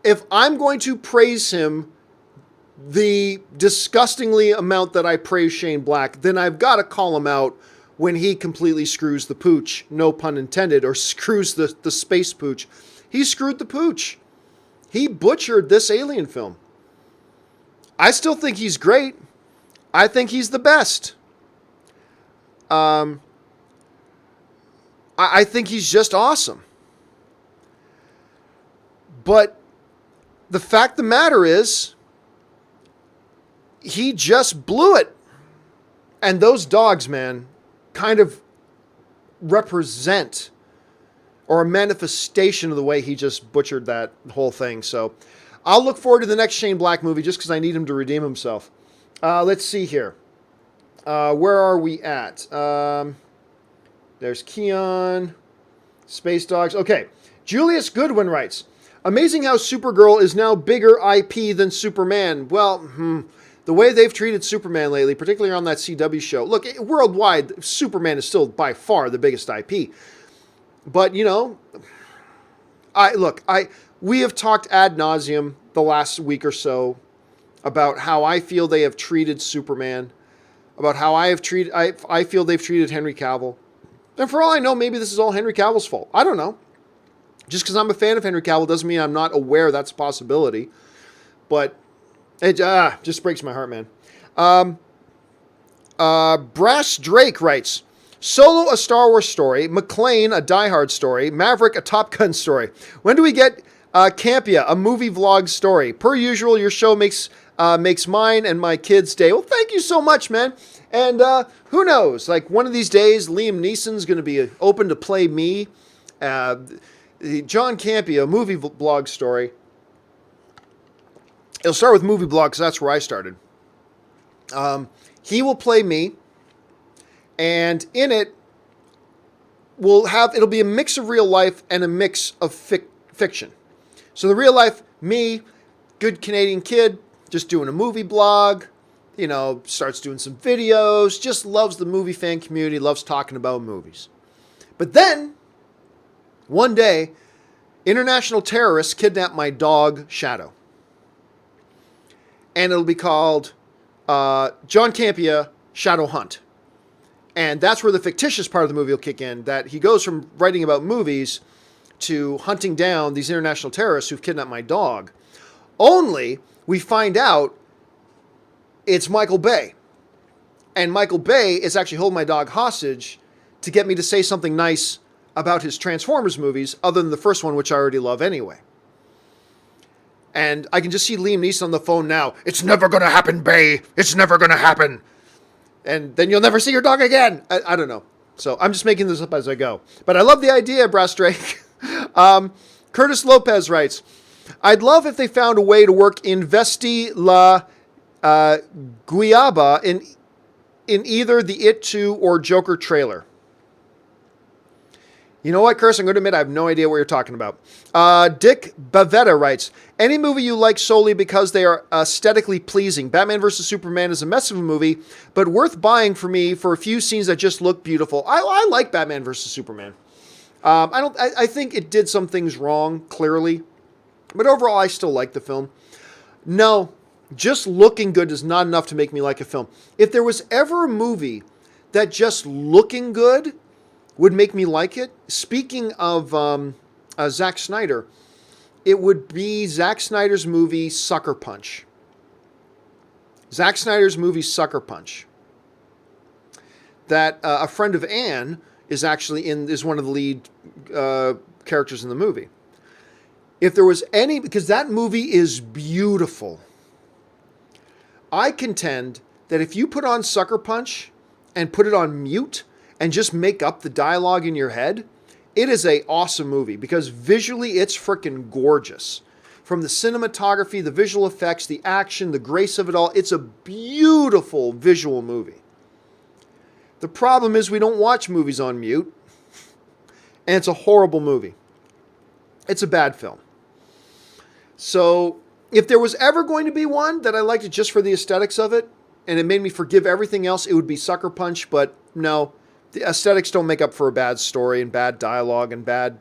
If I'm going to praise him the disgustingly amount that I praise Shane Black, then I've got to call him out when he completely screws the pooch, no pun intended, or screws the space pooch. He screwed the pooch. He butchered this Alien film. I still think he's great. I think he's the best. I think he's just awesome. But the fact of the matter is, he just blew it. And those dogs, man, kind of represent or a manifestation of the way he just butchered that whole thing. So I'll look forward to the next Shane Black movie just because I need him to redeem himself. Let's see here. Where are we at? There's Keon. Space Dogs. Okay. Julius Goodwin writes, amazing how Supergirl is now bigger IP than Superman. Well, the way they've treated Superman lately, particularly on that CW show. Look, worldwide, Superman is still by far the biggest IP. But, you know, we have talked ad nauseum the last week or so about how I feel they have treated Superman, about how I feel they've treated Henry Cavill. And for all I know, maybe this is all Henry Cavill's fault. I don't know. Just because I'm a fan of Henry Cavill doesn't mean I'm not aware that's a possibility. But it just breaks my heart, man. Brass Drake writes, Solo, a Star Wars story, McClane, a Die Hard story, Maverick, a Top Gun story. When do we get Campea, a movie vlog story? Per usual, your show makes mine and my kids' day. Well, thank you so much, man. And who knows? Like, one of these days, Liam Neeson's going to be open to play me. John Campea, a movie vlog story. It'll start with movie blog because that's where I started. He will play me, and in it, it'll be a mix of real life and a mix of fiction. So the real life, me, good Canadian kid, just doing a movie blog, starts doing some videos, just loves the movie fan community, loves talking about movies. But then, one day, international terrorists kidnap my dog, Shadow. And it'll be called John Campea, Shadow Hunt. And that's where the fictitious part of the movie will kick in, that he goes from writing about movies to hunting down these international terrorists who've kidnapped my dog. Only we find out it's Michael Bay. And Michael Bay is actually holding my dog hostage to get me to say something nice about his Transformers movies, other than the first one, which I already love anyway. And I can just see Liam Neeson on the phone now. It's never going to happen, Bay. It's never going to happen. And then you'll never see your dog again. I don't know. So I'm just making this up as I go. But I love the idea, Brass Drake. Curtis Lopez writes, I'd love if they found a way to work Investi la Guiaba in either the It 2 or Joker trailer. You know what, Curtis? I'm going to admit I have no idea what you're talking about. Dick Bavetta writes, any movie you like solely because they are aesthetically pleasing. Batman vs. Superman is a mess of a movie, but worth buying for me for a few scenes that just look beautiful. I like Batman vs. Superman. I think it did some things wrong, clearly. But overall, I still like the film. No, just looking good is not enough to make me like a film. If there was ever a movie that just looking good would make me like it, speaking of Zack Snyder, it would be Zack Snyder's movie Sucker Punch. Zack Snyder's movie Sucker Punch. That a friend of Anne is actually is one of the lead characters in the movie. If there was any, because that movie is beautiful. I contend that if you put on Sucker Punch and put it on mute and just make up the dialogue in your head, it is an awesome movie because visually it's freaking gorgeous. From the cinematography, the visual effects, the action, the grace of it all, it's a beautiful visual movie. The problem is we don't watch movies on mute, and it's a horrible movie. It's a bad film. So if there was ever going to be one that I liked it just for the aesthetics of it, and it made me forgive everything else, it would be Sucker Punch, but no, the aesthetics don't make up for a bad story and bad dialogue and bad,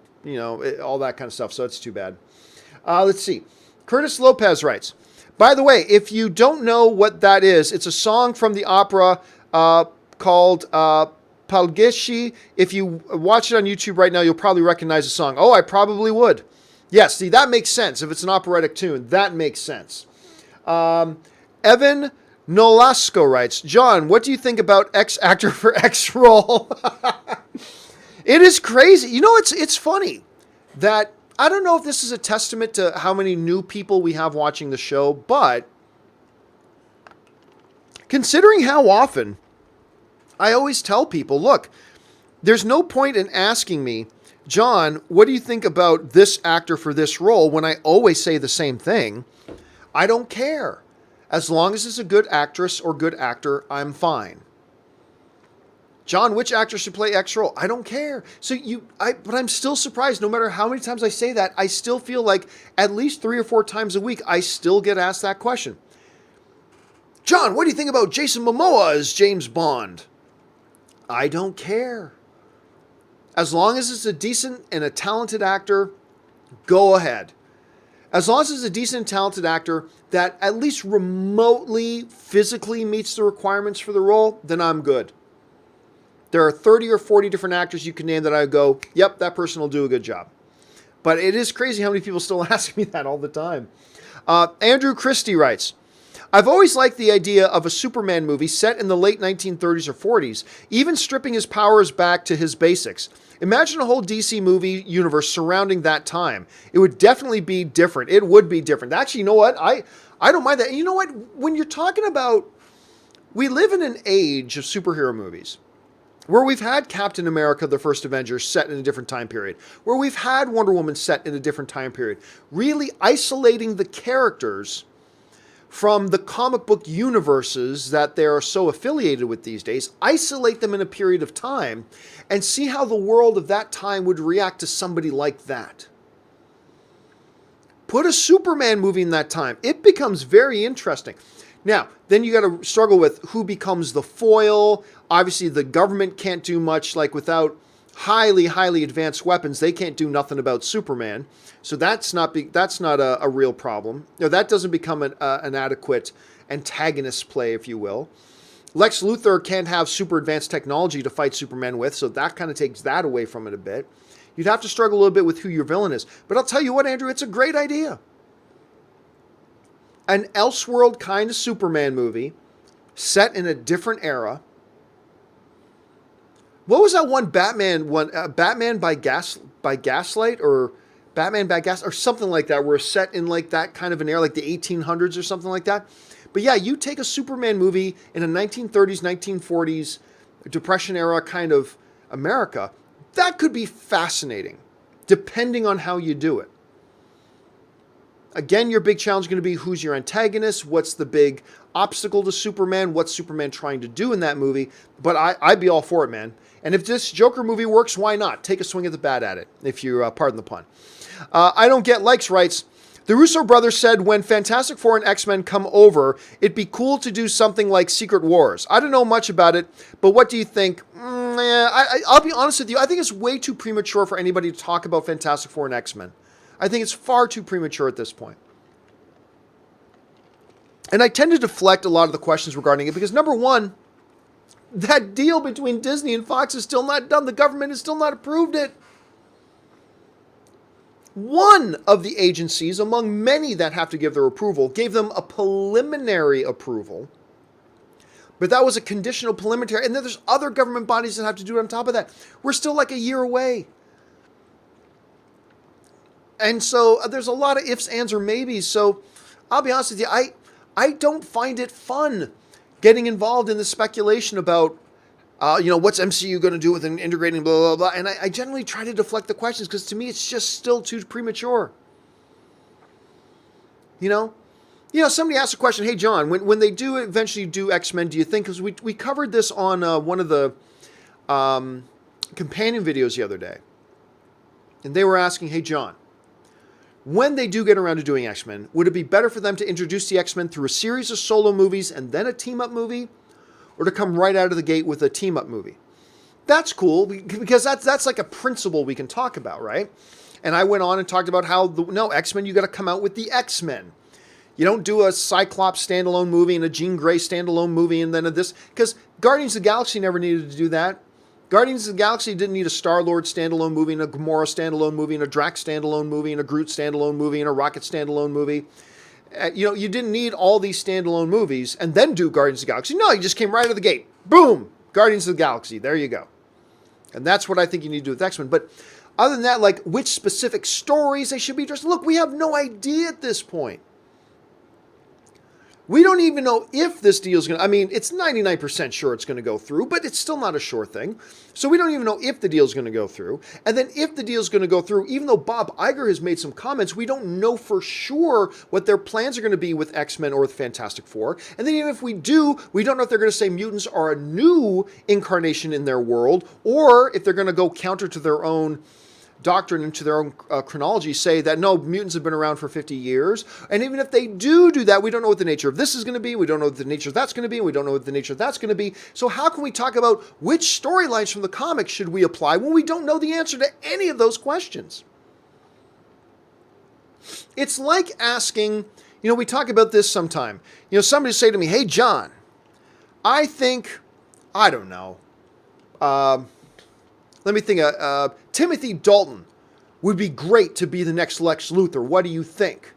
all that kind of stuff, so it's too bad. Let's see. Curtis Lopez writes, by the way, if you don't know what that is, it's a song from the opera called Palgeshi. If you watch it on YouTube right now, you'll probably recognize the song. Oh, I probably would. Yes, see, that makes sense. If it's an operatic tune, that makes sense. Evan Nolasco writes, John, what do you think about X actor for X role? It is crazy. It's funny that I don't know if this is a testament to how many new people we have watching the show, but considering how often I always tell people, look, there's no point in asking me, John, what do you think about this actor for this role, when I always say the same thing? I don't care. As long as it's a good actress or good actor, I'm fine. John, which actor should play X role? I don't care. But I'm still surprised. No matter how many times I say that, I still feel like at least 3 or 4 times a week, I still get asked that question. John, what do you think about Jason Momoa as James Bond? I don't care. As long as it's a decent and a talented actor, go ahead. As long as it's a decent and talented actor that at least remotely physically meets the requirements for the role, then I'm good. There are 30 or 40 different actors you can name that I go, yep, that person will do a good job. But it is crazy how many people still ask me that all the time. Andrew Christie writes, I've always liked the idea of a Superman movie set in the late 1930s or 40s, even stripping his powers back to his basics. Imagine a whole DC movie universe surrounding that time. It would definitely be different. It would be different. Actually, you know what? I don't mind that. And you know what? When you're talking about, we live in an age of superhero movies where we've had Captain America, the first Avenger, set in a different time period, where we've had Wonder Woman set in a different time period, really isolating the characters from the comic book universes that they are so affiliated with these days, isolate them in a period of time, and see how the world of that time would react to somebody like that. Put a Superman movie in that time. It becomes very interesting. Now, then you got to struggle with who becomes the foil. Obviously, the government can't do much, like without highly advanced weapons, they can't do nothing about Superman. So that's not a real problem. That doesn't become an adequate antagonist play, if you will. Lex Luthor can't have super advanced technology to fight Superman with, so that kind of takes that away from it a bit. You'd have to struggle a little bit with who your villain is. But I'll tell you what, Andrew, it's a great idea. An Elseworld kind of Superman movie set in a different era. What was that one Batman one? Batman by Gaslight, or Batman by Gas, or something like that, where it's set in like that kind of an era, like the 1800s or something like that. But yeah, you take a Superman movie in a 1930s, 1940s Depression era kind of America, that could be fascinating, depending on how you do it. Again, your big challenge is going to be who's your antagonist, what's the big obstacle to Superman, what's Superman trying to do in that movie. But I'd be all for it, man. And if this Joker movie works, why not? Take a swing at the bat at it, if you pardon the pun. I Don't Get Likes writes, the Russo brothers said when Fantastic Four and X-Men come over, it'd be cool to do something like Secret Wars. I don't know much about it, but what do you think? I'll be honest with you. I think it's way too premature for anybody to talk about Fantastic Four and X-Men. I think it's far too premature at this point. And I tend to deflect a lot of the questions regarding it because, number one, that deal between Disney and Fox is still not done. The government has still not approved it. One of the agencies, among many that have to give their approval, gave them a preliminary approval. But that was a conditional preliminary. And then there's other government bodies that have to do it on top of that. We're still like a year away. And so there's a lot of ifs, ands, or maybes. So I'll be honest with you, I don't find it fun getting involved in the speculation about, what's MCU going to do with an integrating blah, blah, blah. And I generally try to deflect the questions because to me it's just still too premature. Somebody asked a question, hey, John, when they do eventually do X-Men, do you think, because we covered this on one of the companion videos the other day, and they were asking, hey, John, when they do get around to doing X-Men, would it be better for them to introduce the X-Men through a series of solo movies and then a team-up movie, or to come right out of the gate with a team-up movie? That's cool, because that's like a principle we can talk about, right? And I went on and talked about how, X-Men, you got to come out with the X-Men. You don't do a Cyclops standalone movie and a Jean Grey standalone movie and then this, because Guardians of the Galaxy never needed to do that. Guardians of the Galaxy didn't need a Star-Lord standalone movie and a Gamora standalone movie and a Drax standalone movie and a Groot standalone movie and a Rocket standalone movie. You didn't need all these standalone movies and then do Guardians of the Galaxy. No, you just came right out of the gate. Boom! Guardians of the Galaxy. There you go. And that's what I think you need to do with X-Men. But other than that, like which specific stories they should be addressed, look, we have no idea at this point. We don't even know if this deal is going to, it's 99% sure it's going to go through, but it's still not a sure thing. So we don't even know if the deal is going to go through. And then if the deal is going to go through, even though Bob Iger has made some comments, we don't know for sure what their plans are going to be with X-Men or with Fantastic Four. And then even if we do, we don't know if they're going to say mutants are a new incarnation in their world, or if they're going to go counter to their own doctrine and to their own chronology, say that no, mutants have been around for 50 years. And even if they do that, we don't know what the nature of this is going to be. We don't know what the nature of that's going to be. We don't know what the nature of that's going to be. So how can we talk about which storylines from the comics should we apply when we don't know the answer to any of those questions? It's like asking, we talk about this sometime. Somebody say to me, hey, John, I don't know. Let me think. Timothy Dalton would be great to be the next Lex Luthor. What do you think?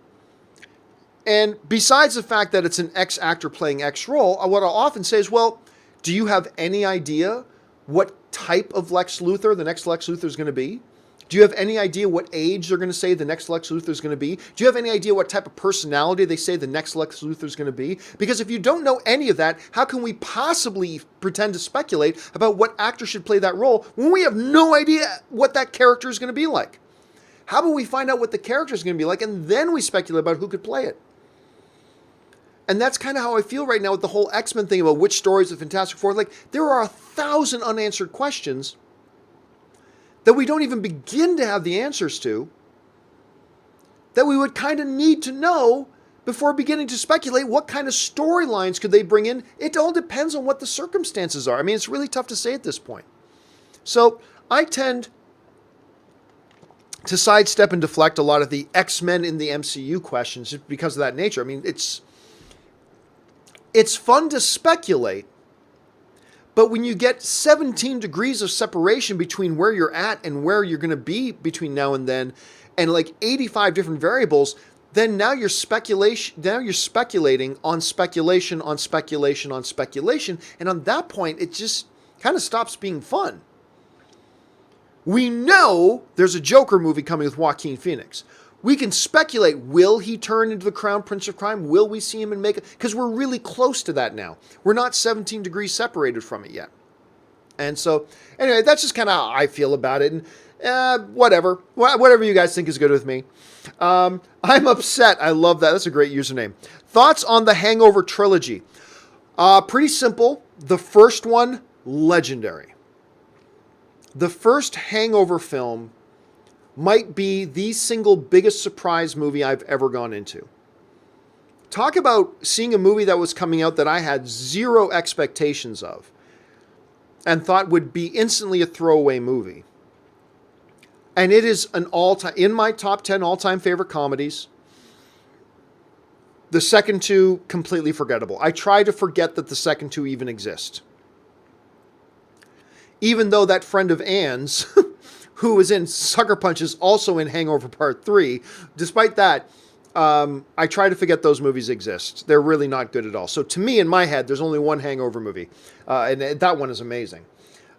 And besides the fact that it's an X actor playing X role, what I'll often say is, well, do you have any idea what type of Lex Luthor the next Lex Luthor is going to be? Do you have any idea what age they're going to say the next Lex Luthor is going to be? Do you have any idea what type of personality they say the next Lex Luthor is going to be? Because if you don't know any of that, how can we possibly pretend to speculate about what actor should play that role when we have no idea what that character is going to be like? How about we find out what the character is going to be like and then we speculate about who could play it? And that's kind of how I feel right now with the whole X-Men thing about which stories of Fantastic Four. Like, there are 1,000 unanswered questions that we don't even begin to have the answers to, that we would kind of need to know before beginning to speculate what kind of storylines could they bring in. It all depends on what the circumstances are. I mean, it's really tough to say at this point. So I tend to sidestep and deflect a lot of the X-Men in the MCU questions just because of that nature. I mean, it's fun to speculate, but when you get 17 degrees of separation between where you're at and where you're going to be between now and then, and like 85 different variables, then now you're speculating on speculation on speculation on speculation, and on that point, it just kind of stops being fun. We know there's a Joker movie coming with Joaquin Phoenix. We can speculate, will he turn into the Crown Prince of Crime? Will we see him in makeup? Because we're really close to that now. We're not 17 degrees separated from it yet. And so, anyway, that's just kind of how I feel about it. And whatever. Whatever you guys think is good with me. I'm upset. I love that. That's a great username. Thoughts on the Hangover trilogy? Pretty simple. The first one, legendary. The first Hangover film might be the single biggest surprise movie I've ever gone into. Talk about seeing a movie that was coming out that I had zero expectations of and thought would be instantly a throwaway movie. And it is an all-time, in my top 10 all-time favorite comedies. The second two, completely forgettable. I try to forget that the second two even exist. Even though that friend of Anne's, who was in Sucker Punch, is also in Hangover Part 3. Despite that, I try to forget those movies exist. They're really not good at all. So to me, in my head, there's only one Hangover movie. And that one is amazing.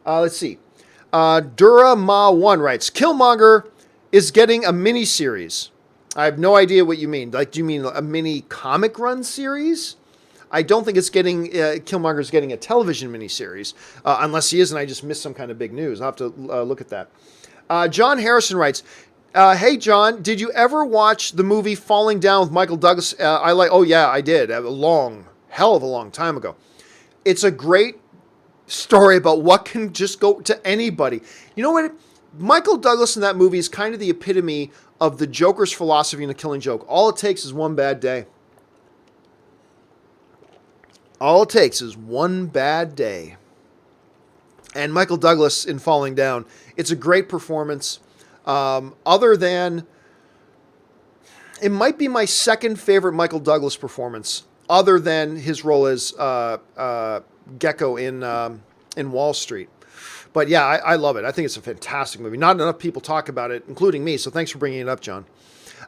Let's see. Dura Ma 1 writes, Killmonger is getting a mini-series. I have no idea what you mean. Like, do you mean a mini comic run series? I don't think it's getting, Killmonger's getting a television miniseries, unless he is and I just missed some kind of big news. I'll have to look at that. John Harrison writes, hey John, did you ever watch the movie Falling Down with Michael Douglas? Oh yeah, I did. Hell of a long time ago. It's a great story about what can just go to anybody. You know what? Michael Douglas in that movie is kind of the epitome of the Joker's philosophy in The Killing Joke. All it takes is one bad day. All it takes is one bad day. And Michael Douglas in Falling Down, it's a great performance. Other than, it might be my second favorite Michael Douglas performance, other than his role as Gecko in Wall Street. But yeah, I love it. I think it's a fantastic movie. Not enough people talk about it, including me, so thanks for bringing it up, John.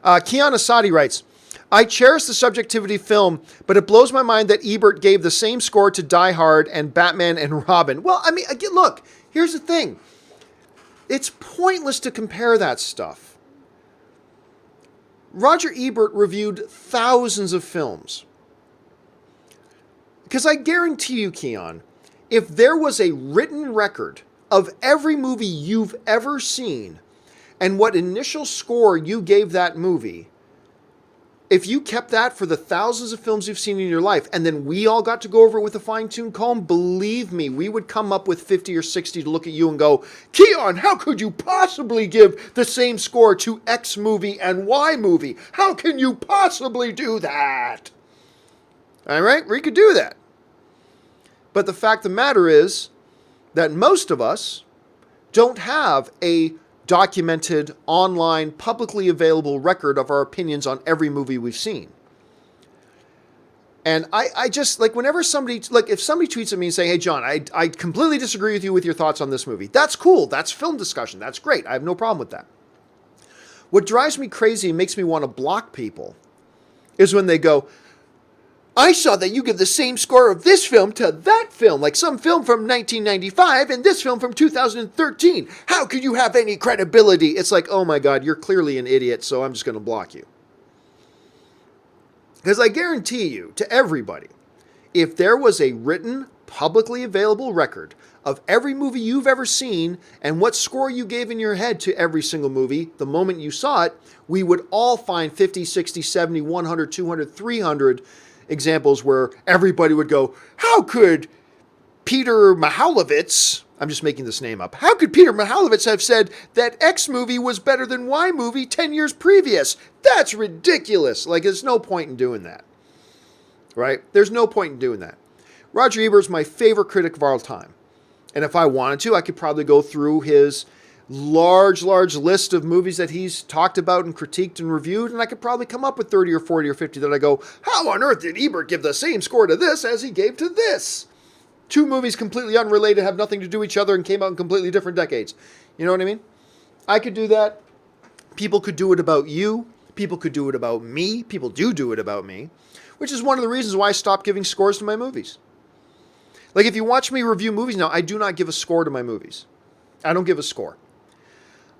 Kian Asadi writes, I cherish the subjectivity film, but it blows my mind that Ebert gave the same score to Die Hard and Batman and Robin. Well, I mean, again, look, here's the thing. It's pointless to compare that stuff. Roger Ebert reviewed thousands of films. Because I guarantee you, Keon, if there was a written record of every movie you've ever seen and what initial score you gave that movie, if you kept that for the thousands of films you've seen in your life, and then we all got to go over it with a fine-tuned comb, believe me, we would come up with 50 or 60 to look at you and go, Keon, how could you possibly give the same score to X movie and Y movie? How can you possibly do that? All right, we could do that. But the fact of the matter is that most of us don't have a documented, online, publicly available record of our opinions on every movie we've seen. And I just, like, whenever somebody, like, if somebody tweets at me and say, hey, John, I completely disagree with you with your thoughts on this movie. That's cool. That's film discussion. That's great. I have no problem with that. What drives me crazy and makes me want to block people is when they go, I saw that you give the same score of this film to that film, like some film from 1995 and this film from 2013. How could you have any credibility? It's like, oh my God, you're clearly an idiot, so I'm just going to block you. Because I guarantee you, to everybody, if there was a written, publicly available record of every movie you've ever seen and what score you gave in your head to every single movie the moment you saw it, we would all find 50, 60, 70, 100, 200, 300 examples where everybody would go, how could Peter Mihalowicz, I'm just making this name up, how could Peter Mihalowicz have said that X movie was better than Y movie 10 years previous? That's ridiculous. Like, there's no point in doing that. Right? There's no point in doing that. Roger Ebert's my favorite critic of all time. And if I wanted to, I could probably go through his large list of movies that he's talked about and critiqued and reviewed, and I could probably come up with 30 or 40 or 50 that I go, how on earth did Ebert give the same score to this as he gave to this? Two movies completely unrelated, have nothing to do with each other, and came out in completely different decades. You know what I mean? I could do that. People could do it about you. People could do it about me. People do it about me, which is one of the reasons why I stopped giving scores to my movies. Like, if you watch me review movies now, I do not give a score to my movies. I don't give a score.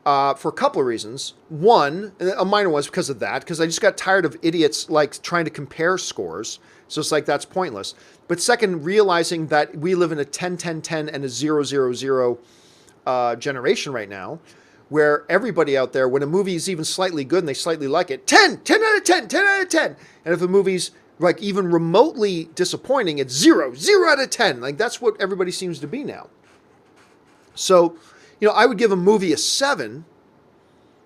For a couple of reasons. One, a minor one, is because of that, because I just got tired of idiots like trying to compare scores. So it's like, that's pointless. But second, realizing that we live in a 10-10-10 and a 0-0-0 generation right now, where everybody out there, when a movie is even slightly good and they slightly like it, 10 out of 10, 10 out of 10. And if a movie's like even remotely disappointing, it's 0 out of 10. Like, that's what everybody seems to be now. So, you know, I would give a movie a 7,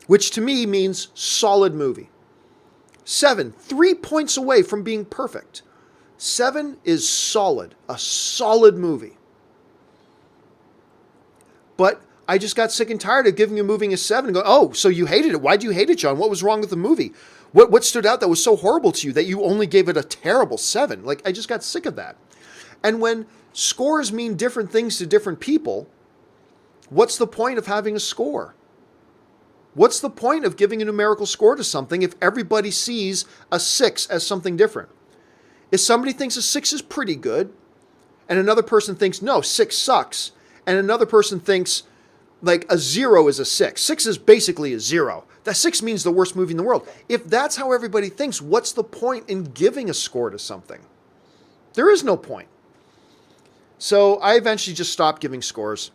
which to me means solid movie. 7, 3 points away from being perfect. 7 is solid, a solid movie. But I just got sick and tired of giving a movie a 7 and going, oh, so you hated it. Why'd you hate it, John? What was wrong with the movie? What stood out that was so horrible to you that you only gave it a terrible 7? Like, I just got sick of that. And when scores mean different things to different people, what's the point of having a score? What's the point of giving a numerical score to something if everybody sees a 6 as something different? If somebody thinks a 6 is pretty good, and another person thinks, no, 6 sucks, and another person thinks, like, a 0 is a 6. 6 is basically a 0. That 6 means the worst movie in the world. If that's how everybody thinks, what's the point in giving a score to something? There is no point. So I eventually just stopped giving scores.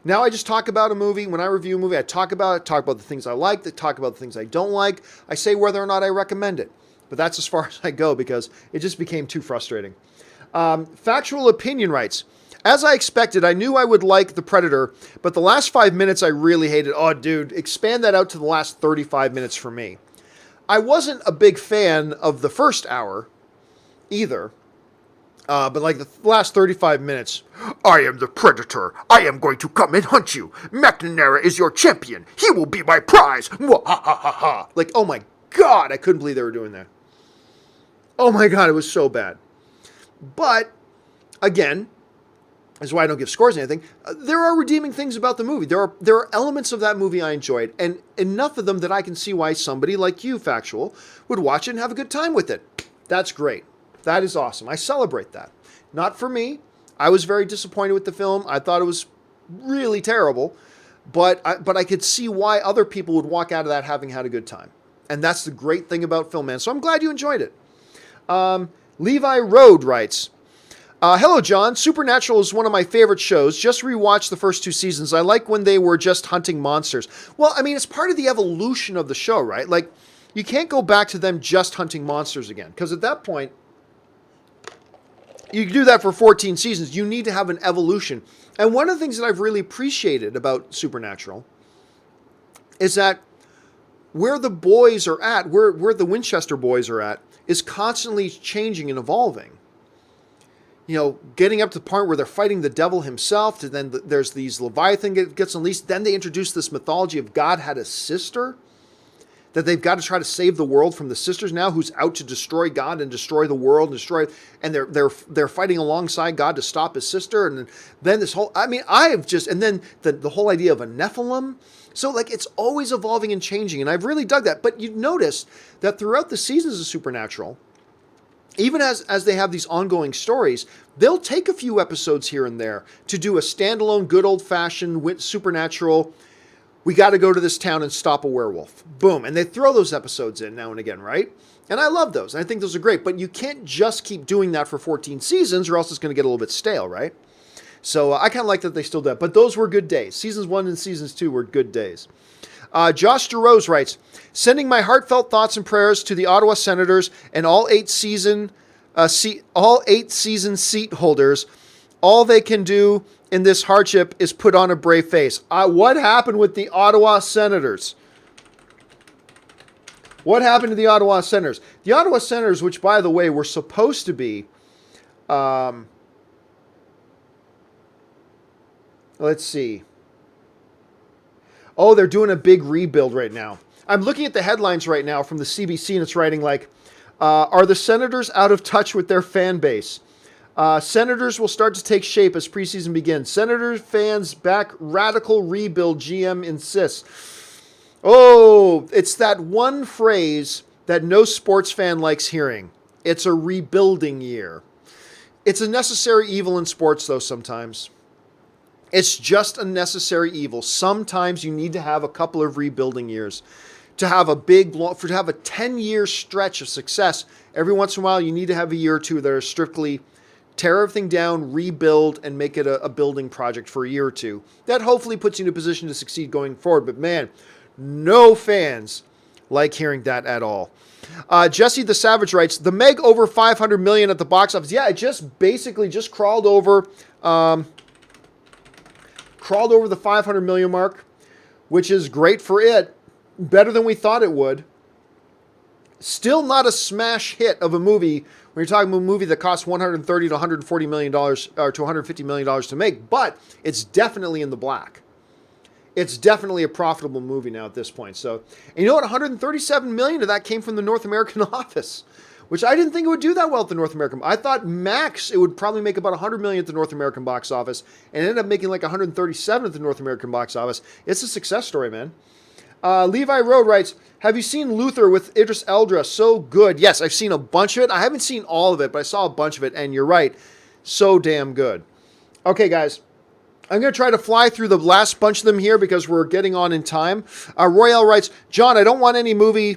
Now I just talk about a movie. When I review a movie, I talk about it, talk about the things I like, talk about the things I don't like. I say whether or not I recommend it. But that's as far as I go because it just became too frustrating. Factual opinion writes, as I expected, I knew I would like The Predator, but the last 5 minutes I really hated. Oh, dude, expand that out to the last 35 minutes for me. I wasn't a big fan of the first hour either. But like the last 35 minutes, I am the Predator. I am going to come and hunt you. McNamara is your champion. He will be my prize. Mwah-ha-ha-ha-ha. Like, oh my God, I couldn't believe they were doing that. Oh my God, it was so bad. But, again, that's why I don't give scores or anything. There are redeeming things about the movie. There are elements of that movie I enjoyed, and enough of them that I can see why somebody like you, Factual, would watch it and have a good time with it. That's great. That is awesome. I celebrate that. Not for me. I was very disappointed with the film. I thought it was really terrible, but I could see why other people would walk out of that having had a good time. And that's the great thing about Film Man. So I'm glad you enjoyed it. Levi Road writes, hello, John. Supernatural is one of my favorite shows. Just rewatched the first 2 seasons. I like when they were just hunting monsters. Well, I mean, it's part of the evolution of the show, right? Like, you can't go back to them just hunting monsters again. Because at that point, you can do that for 14 seasons. You need to have an evolution. And one of the things that I've really appreciated about Supernatural is that where the boys are at, where the Winchester boys are at, is constantly changing and evolving. You know, getting up to the point where they're fighting the devil himself, and then there's these Leviathan gets unleashed. Then they introduce this mythology of God had a sister, that they've got to try to save the world from the sisters now, who's out to destroy God and destroy the world and they're fighting alongside God to stop his sister. And then this whole, I mean, and then the whole idea of a Nephilim. So like, it's always evolving and changing. And I've really dug that. But you notice that throughout the seasons of Supernatural, even as they have these ongoing stories, they'll take a few episodes here and there to do a standalone, good old-fashioned Supernatural, we got to go to this town and stop a werewolf. Boom. And they throw those episodes in now and again, right? And I love those. And I think those are great. But you can't just keep doing that for 14 seasons or else it's going to get a little bit stale, right? So I kind of like that they still do that. But those were good days. Seasons 1 and Seasons 2 were good days. Josh DeRose writes, sending my heartfelt thoughts and prayers to the Ottawa Senators and all 8 season all 8 season seat holders, all they can do in this hardship is put on a brave face. What happened with the Ottawa Senators? What happened to the Ottawa Senators? The Ottawa Senators, which, by the way, were supposed to be, let's see. Oh, they're doing a big rebuild right now. I'm looking at the headlines right now from the CBC, and it's writing like, are the Senators out of touch with their fan base? Senators will start to take shape as preseason begins. Senators fans back radical rebuild, GM insists. Oh, it's that one phrase that no sports fan likes hearing. It's a rebuilding year. It's a necessary evil in sports, though, sometimes. It's just a necessary evil. Sometimes you need to have a couple of rebuilding years. To have a to have a 10-year stretch of success, every once in a while you need to have a year or two that are strictly tear everything down, rebuild, and make it a building project for a year or two. That hopefully puts you in a position to succeed going forward. But man, no fans like hearing that at all. Jesse the Savage writes, the Meg over $500 million at the box office. Yeah, it just basically crawled over the $500 million mark, which is great for it. Better than we thought it would. Still not a smash hit of a movie when you're talking about a movie that costs $130 to $140 million or to $150 million to make, but it's definitely in the black. It's definitely a profitable movie now at this point. So, and you know what? $137 million of that came from the North American office, which I didn't think it would do that well at the North American. I thought max it would probably make about $100 million at the North American box office, and it ended up making like $137 at the North American box office. It's a success story, man. Levi Road writes, have you seen Luther with Idris Elba? So good. Yes, I've seen a bunch of it. I haven't seen all of it, but I saw a bunch of it, and you're right. So damn good. Okay, guys. I'm going to try to fly through the last bunch of them here because we're getting on in time. Royale writes, John, I don't want any movies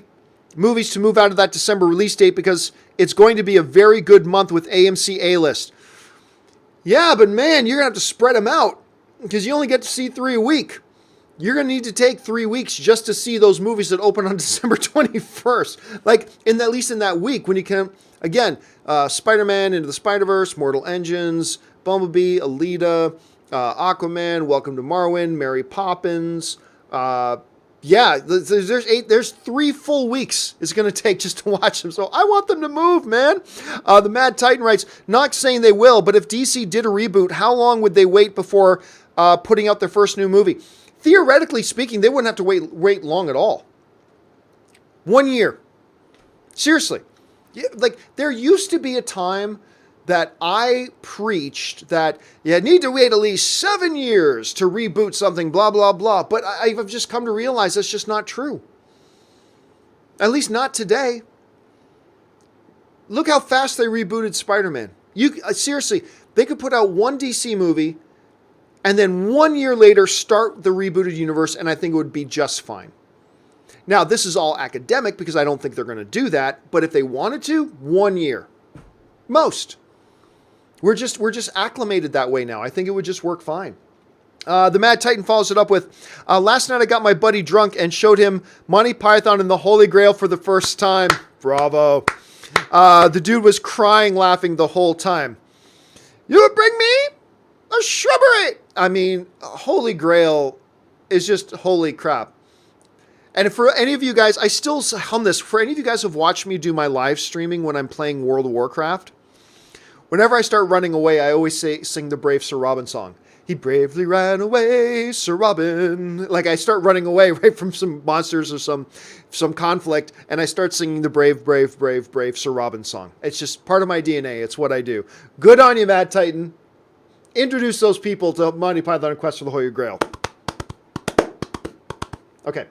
to move out of that December release date because it's going to be a very good month with AMC A-List. Yeah, but man, you're going to have to spread them out because you only get to see 3 a week. You're going to need to take 3 weeks just to see those movies that open on December 21st. Like, at least in that week when you can, again, Spider-Man Into the Spider-Verse, Mortal Engines, Bumblebee, Alita, Aquaman, Welcome to Marwen, Mary Poppins. There's 3 full weeks it's going to take just to watch them. So I want them to move, man. The Mad Titan writes, not saying they will, but if DC did a reboot, how long would they wait before putting out their first new movie? Theoretically speaking, they wouldn't have to wait long at all. 1 year. Seriously. Like, there used to be a time that I preached that you need to wait at least 7 years to reboot something, blah, blah, blah. But I've just come to realize that's just not true. At least not today. Look how fast they rebooted Spider-Man. Seriously, they could put out one DC movie and then 1 year later start the rebooted universe, and I think it would be just fine. Now, this is all academic because I don't think they're going to do that, but if they wanted to, 1 year. Most. We're just acclimated that way now. I think it would just work fine. The Mad Titan follows it up with, last night I got my buddy drunk and showed him Monty Python and the Holy Grail for the first time. Bravo. The dude was crying, laughing the whole time. You would bring me a shrubbery. I mean, Holy Grail is just holy crap. And for any of you guys, I still hum this. For any of you guys who have watched me do my live streaming when I'm playing World of Warcraft, whenever I start running away, I always sing the Brave Sir Robin song. He bravely ran away, Sir Robin. Like, I start running away right from some monsters or some conflict, and I start singing the brave, brave, brave, brave Sir Robin song. It's just part of my DNA. It's what I do. Good on you, Mad Titan. Introduce those people to Monty Python and Quest for the Holy Grail. Okay.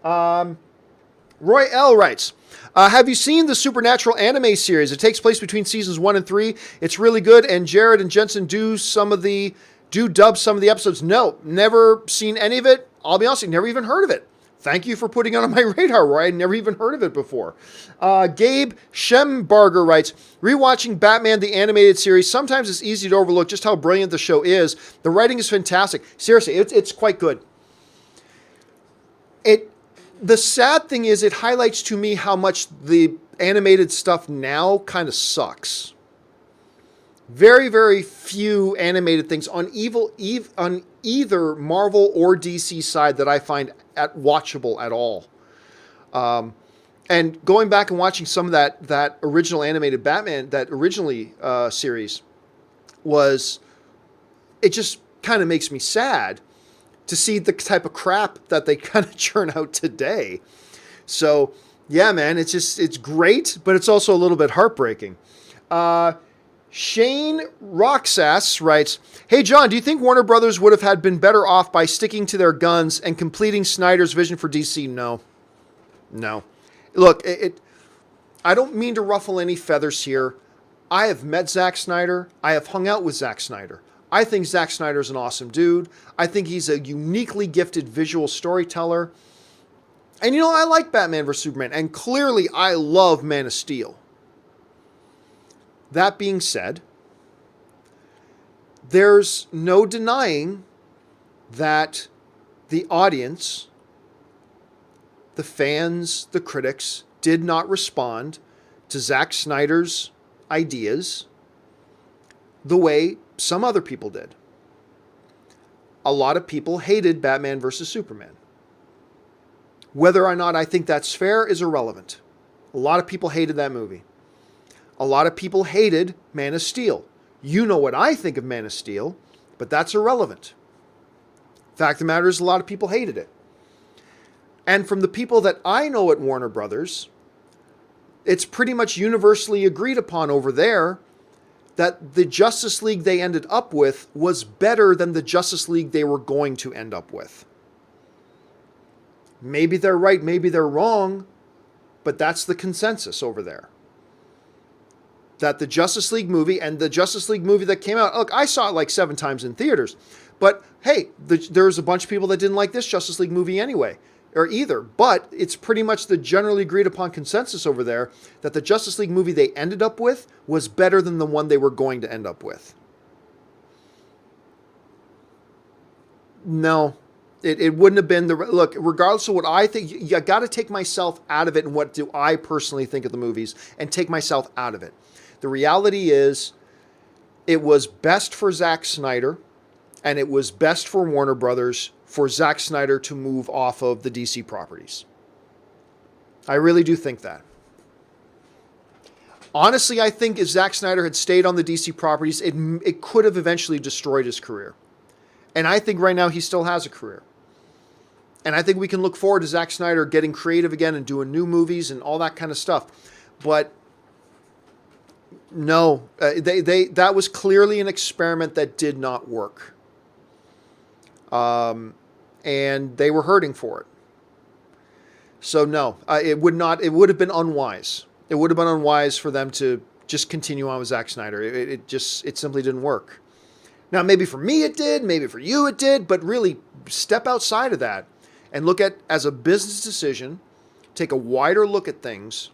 Roy L. writes, have you seen the Supernatural anime series? It takes place between seasons 1 and 3. It's really good, and Jared and Jensen do dub some of the episodes. No, never seen any of it. I'll be honest, I've never even heard of it. Thank you for putting it on my radar, Roy. I'd never even heard of it before. Gabe Schembarger writes, rewatching Batman the Animated Series, sometimes it's easy to overlook just how brilliant the show is. The writing is fantastic. Seriously, it's quite good. The sad thing is it highlights to me how much the animated stuff now kind of sucks. Very, very few animated things on on either Marvel or DC side that I find watchable at all. And going back and watching some of that original animated Batman, that originally series, it just kind of makes me sad to see the type of crap that they kind of churn out today. So yeah, man, it's great, but it's also a little bit heartbreaking. Shane Roxas writes, "Hey John, do you think Warner Brothers would have been better off by sticking to their guns and completing Snyder's vision for DC? No. Look, I don't mean to ruffle any feathers here. I have met Zack Snyder. I have hung out with Zack Snyder. I think Zack Snyder's an awesome dude. I think he's a uniquely gifted visual storyteller. And I like Batman vs. Superman, and clearly I love Man of Steel. That being said, there's no denying that the audience, the fans, the critics, did not respond to Zack Snyder's ideas the way some other people did. A lot of people hated Batman vs. Superman. Whether or not I think that's fair is irrelevant. A lot of people hated that movie. A lot of people hated Man of Steel. You know what I think of Man of Steel, but that's irrelevant. Fact of the matter is, a lot of people hated it. And from the people that I know at Warner Brothers, it's pretty much universally agreed upon over there that the Justice League they ended up with was better than the Justice League they were going to end up with. Maybe they're right, maybe they're wrong, but that's the consensus over there. That the Justice League movie and the Justice League movie that came out, look, I saw it like 7 times in theaters, but hey, there's a bunch of people that didn't like this Justice League movie anyway, or either, but it's pretty much the generally agreed upon consensus over there that the Justice League movie they ended up with was better than the one they were going to end up with. No. It wouldn't have been look, regardless of what I think, you got to take myself out of it and what do I personally think of the movies and take myself out of it. The reality is it was best for Zack Snyder and it was best for Warner Brothers for Zack Snyder to move off of the DC properties. I really do think that. Honestly, I think if Zack Snyder had stayed on the DC properties, it could have eventually destroyed his career. And I think right now he still has a career. And I think we can look forward to Zack Snyder getting creative again and doing new movies and all that kind of stuff. But no, that was clearly an experiment that did not work. And they were hurting for it. So no, it would have been unwise. It would have been unwise for them to just continue on with Zack Snyder. It simply didn't work. Now, maybe for me it did, maybe for you it did, but really step outside of that and look at, as a business decision, take a wider look at things.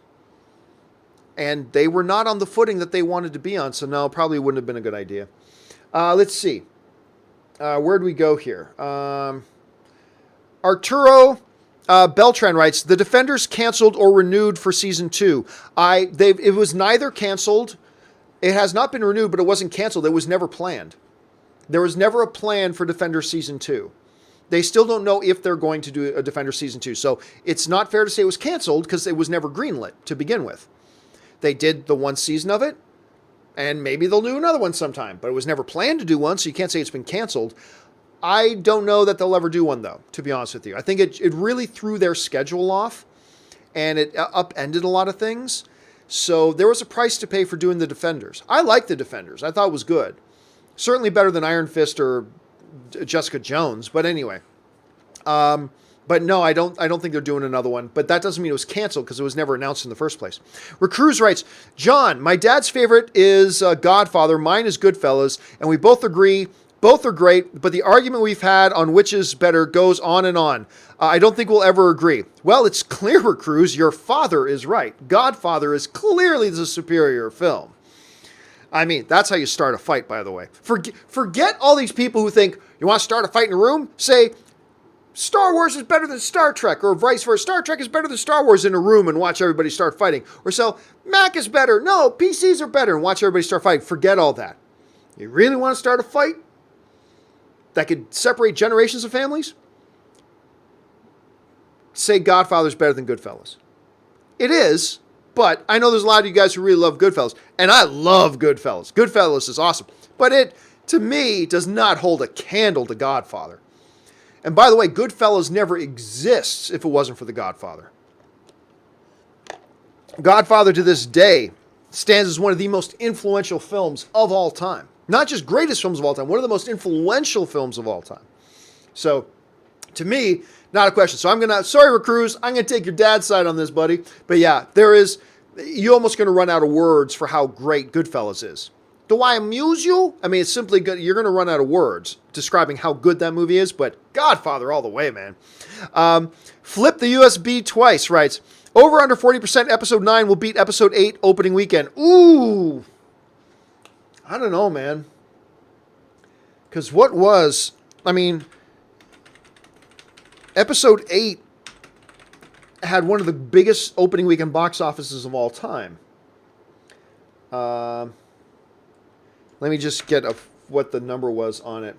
And they were not on the footing that they wanted to be on, so no, probably wouldn't have been a good idea. Let's see. Where do we go here? Arturo Beltran writes, "The Defenders canceled or renewed for season 2. It was neither canceled. It has not been renewed, but it wasn't canceled. It was never planned. There was never a plan for Defenders season 2. They still don't know if they're going to do a Defenders season 2. So it's not fair to say it was canceled because it was never greenlit to begin with. They did the one season of it, and maybe they'll do another one sometime, but it was never planned to do one, so you can't say it's been canceled. I don't know that they'll ever do one, though, to be honest with you. I think it really threw their schedule off, and it upended a lot of things. So there was a price to pay for doing the Defenders. I liked the Defenders. I thought it was good. Certainly better than Iron Fist or Jessica Jones, but anyway. But no, I don't think they're doing another one. But that doesn't mean it was canceled because it was never announced in the first place. Recruz writes, "John, my dad's favorite is Godfather. Mine is Goodfellas, and we both agree both are great, but the argument we've had on which is better goes on and on. I don't think we'll ever agree." Well, it's clear, Recruz, your father is right. Godfather is clearly the superior film. I mean, that's how you start a fight, by the way. Forget all these people who think, you want to start a fight in a room? Say, Star Wars is better than Star Trek, or vice versa. Star Trek is better than Star Wars in a room and watch everybody start fighting. Or so, Mac is better. No, PCs are better and watch everybody start fighting. Forget all that. You really want to start a fight that could separate generations of families? Say Godfather's better than Goodfellas. It is, but I know there's a lot of you guys who really love Goodfellas, and I love Goodfellas. Goodfellas is awesome, but it, to me, does not hold a candle to Godfather. And by the way, Goodfellas never exists if it wasn't for The Godfather. Godfather to this day stands as one of the most influential films of all time. Not just greatest films of all time, one of the most influential films of all time. So, to me, not a question. So sorry, Rick Cruz, I'm going to take your dad's side on this, buddy. But yeah, you're almost going to run out of words for how great Goodfellas is. Do I amuse you? I mean, it's simply good. You're going to run out of words describing how good that movie is, but Godfather all the way, man. Flip the USB twice writes, over under 40% episode 9 will beat episode 8 opening weekend. Ooh. I don't know, man. Because episode 8 had one of the biggest opening weekend box offices of all time. Let me just get what the number was on it.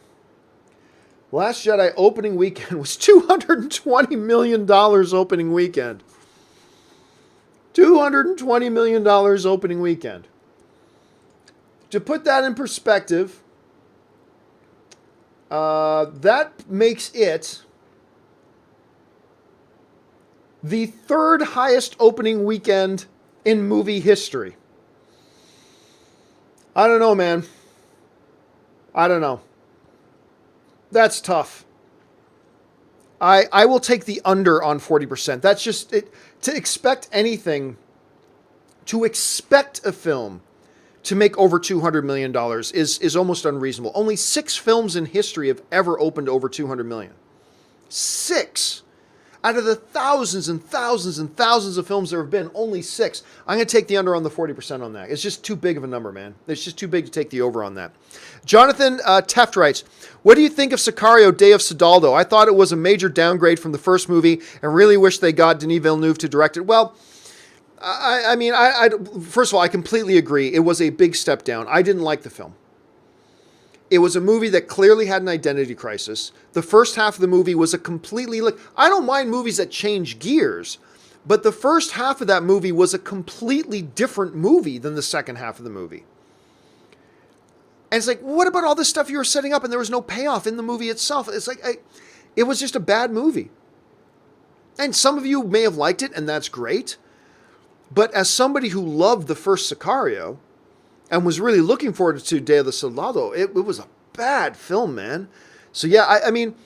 Last Jedi opening weekend was $220 million opening weekend. $220 million opening weekend. To put that in perspective, that makes it the third highest opening weekend in movie history. I don't know, man. I don't know. That's tough. I will take the under on 40%. That's just it. To expect anything, to expect a film to make over $200 million is almost unreasonable. Only 6 films in history have ever opened over $200 million. 6. Out of the thousands and thousands and thousands of films there have been, only 6. I'm going to take the under on the 40% on that. It's just too big of a number, man. It's just too big to take the over on that. Jonathan Teft writes, what do you think of Sicario, Day of Soldado? I thought it was a major downgrade from the first movie and really wish they got Denis Villeneuve to direct it. Well, I first of all, I completely agree. It was a big step down. I didn't like the film. It was a movie that clearly had an identity crisis. The first half of the movie was a completely... I don't mind movies that change gears, but the first half of that movie was a completely different movie than the second half of the movie. And it's like, what about all this stuff you were setting up and there was no payoff in the movie itself? It's like, it was just a bad movie. And some of you may have liked it, and that's great. But as somebody who loved the first Sicario and was really looking forward to Day of the Soldado, it was a bad film, man. So yeah, I mean,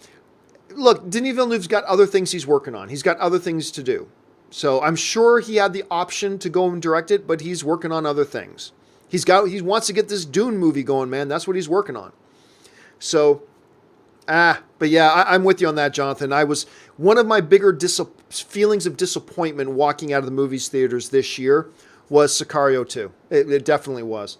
look, Denis Villeneuve's got other things he's working on. He's got other things to do. So I'm sure he had the option to go and direct it, but he's working on other things. He wants to get this Dune movie going, man. That's what he's working on. So, but yeah, I'm with you on that, Jonathan. One of my bigger feelings of disappointment walking out of the movies theaters this year was Sicario 2. It definitely was.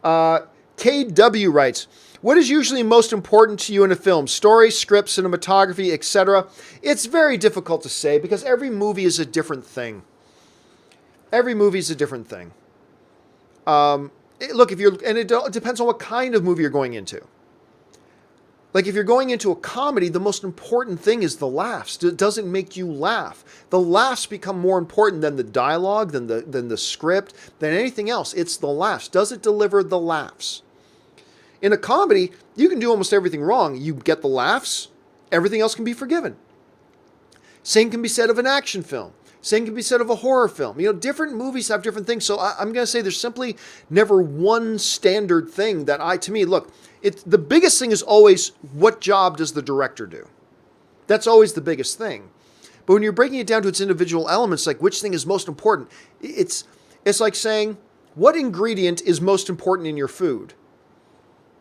KW writes, what is usually most important to you in a film? Story, script, cinematography, etc.? It's very difficult to say because every movie is a different thing. Every movie is a different thing. Look, it depends on what kind of movie you're going into. Like if you're going into a comedy, the most important thing is the laughs. It doesn't make you laugh. The laughs become more important than the dialogue, than the script, than anything else. It's the laughs. Does it deliver the laughs? In a comedy, you can do almost everything wrong. You get the laughs, everything else can be forgiven. Same can be said of an action film. Same can be said of a horror film. Different movies have different things. So I'm going to say there's simply never one standard thing the biggest thing is always, what job does the director do? That's always the biggest thing. But when you're breaking it down to its individual elements, like which thing is most important, it's like saying, what ingredient is most important in your food?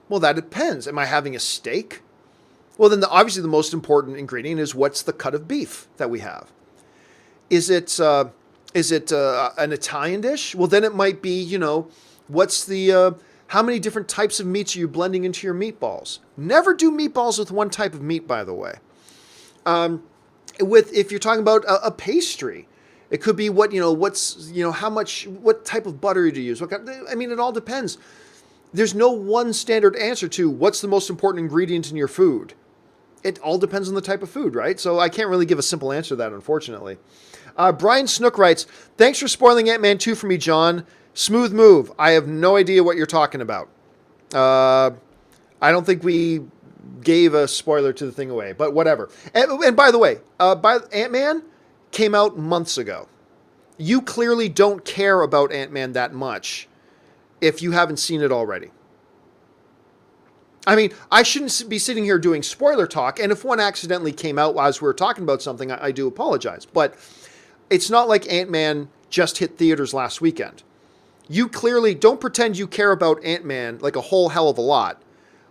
Well, that depends. Am I having a steak? Well, then obviously the most important ingredient is what's the cut of beef that we have. Is it an Italian dish? Well, then it might be, what's the... how many different types of meats are you blending into your meatballs? Never do meatballs with one type of meat, by the way. If you're talking about a pastry, it could be what, how much, what type of butter do you use? I mean, it all depends. There's no one standard answer to what's the most important ingredient in your food. It all depends on the type of food, right? So I can't really give a simple answer to that, unfortunately. Brian Snook writes, thanks for spoiling Ant-Man 2 for me, John. Smooth move. I have no idea what you're talking about. I don't think we gave a spoiler to the thing away, but whatever. And by the way, Ant-Man came out months ago. You clearly don't care about Ant-Man that much if you haven't seen it already. I mean, I shouldn't be sitting here doing spoiler talk, and if one accidentally came out as we were talking about something, I do apologize. But it's not like Ant-Man just hit theaters last weekend. You clearly don't pretend you care about Ant-Man like a whole hell of a lot.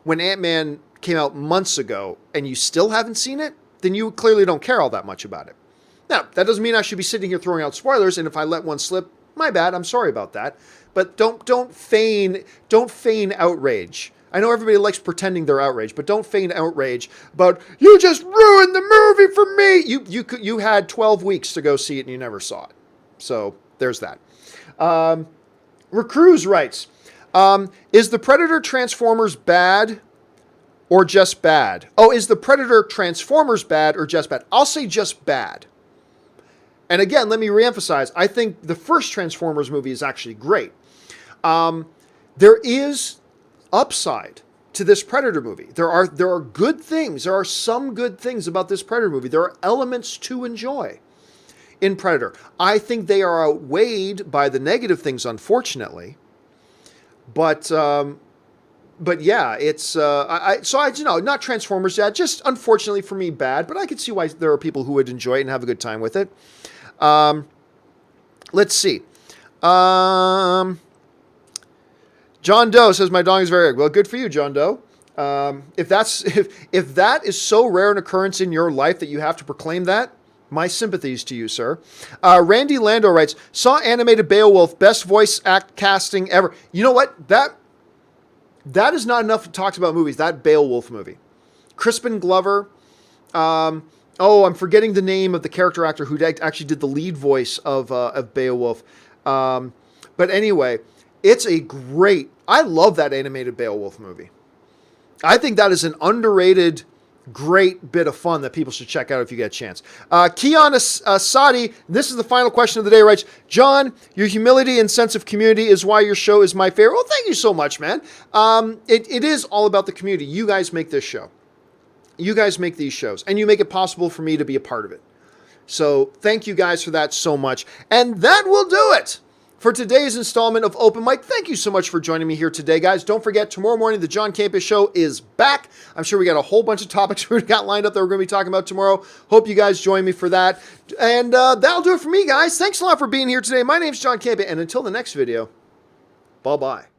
When Ant-Man came out months ago and you still haven't seen it, then you clearly don't care all that much about it. Now, that doesn't mean I should be sitting here throwing out spoilers, and if I let one slip, my bad, I'm sorry about that. But don't feign outrage. I know everybody likes pretending they're outraged, but don't feign outrage about, you just ruined the movie for me. You had 12 weeks to go see it and you never saw it. So there's that. Recruz writes, is the Predator Transformers bad or just bad? Oh, is the Predator Transformers bad or just bad? I'll say just bad. And again, let me reemphasize, I think the first Transformers movie is actually great. There is upside to this Predator movie. There are good things. There are some good things about this Predator movie. There are elements to enjoy in Predator. I think they are outweighed by the negative things, unfortunately. But yeah, it's not Transformers bad, just unfortunately for me bad. But I could see why there are people who would enjoy it and have a good time with it. Let's see. John Doe says my dog is very well. Good for you, John Doe. If that is so rare an occurrence in your life that you have to proclaim that, my sympathies to you, sir. Randy Lando writes, saw animated Beowulf, best voice act casting ever. You know what? That is not enough to talk about movies. That Beowulf movie, Crispin Glover. I'm forgetting the name of the character actor who actually did the lead voice of Beowulf. But anyway. It's I love that animated Beowulf movie. I think that is an underrated, great bit of fun that people should check out if you get a chance. Keon Asadi, this is the final question of the day, writes, John, your humility and sense of community is why your show is my favorite. Well, thank you so much, man. It is all about the community. You guys make this show. You guys make these shows, and you make it possible for me to be a part of it. So thank you guys for that so much. And that will do it for today's installment of Open Mic. Thank you so much for joining me here today, guys. Don't forget, tomorrow morning, the John Campea Show is back. I'm sure we got a whole bunch of topics we got lined up that we're going to be talking about tomorrow. Hope you guys join me for that. And that'll do it for me, guys. Thanks a lot for being here today. My name's John Campea, and until the next video, bye-bye.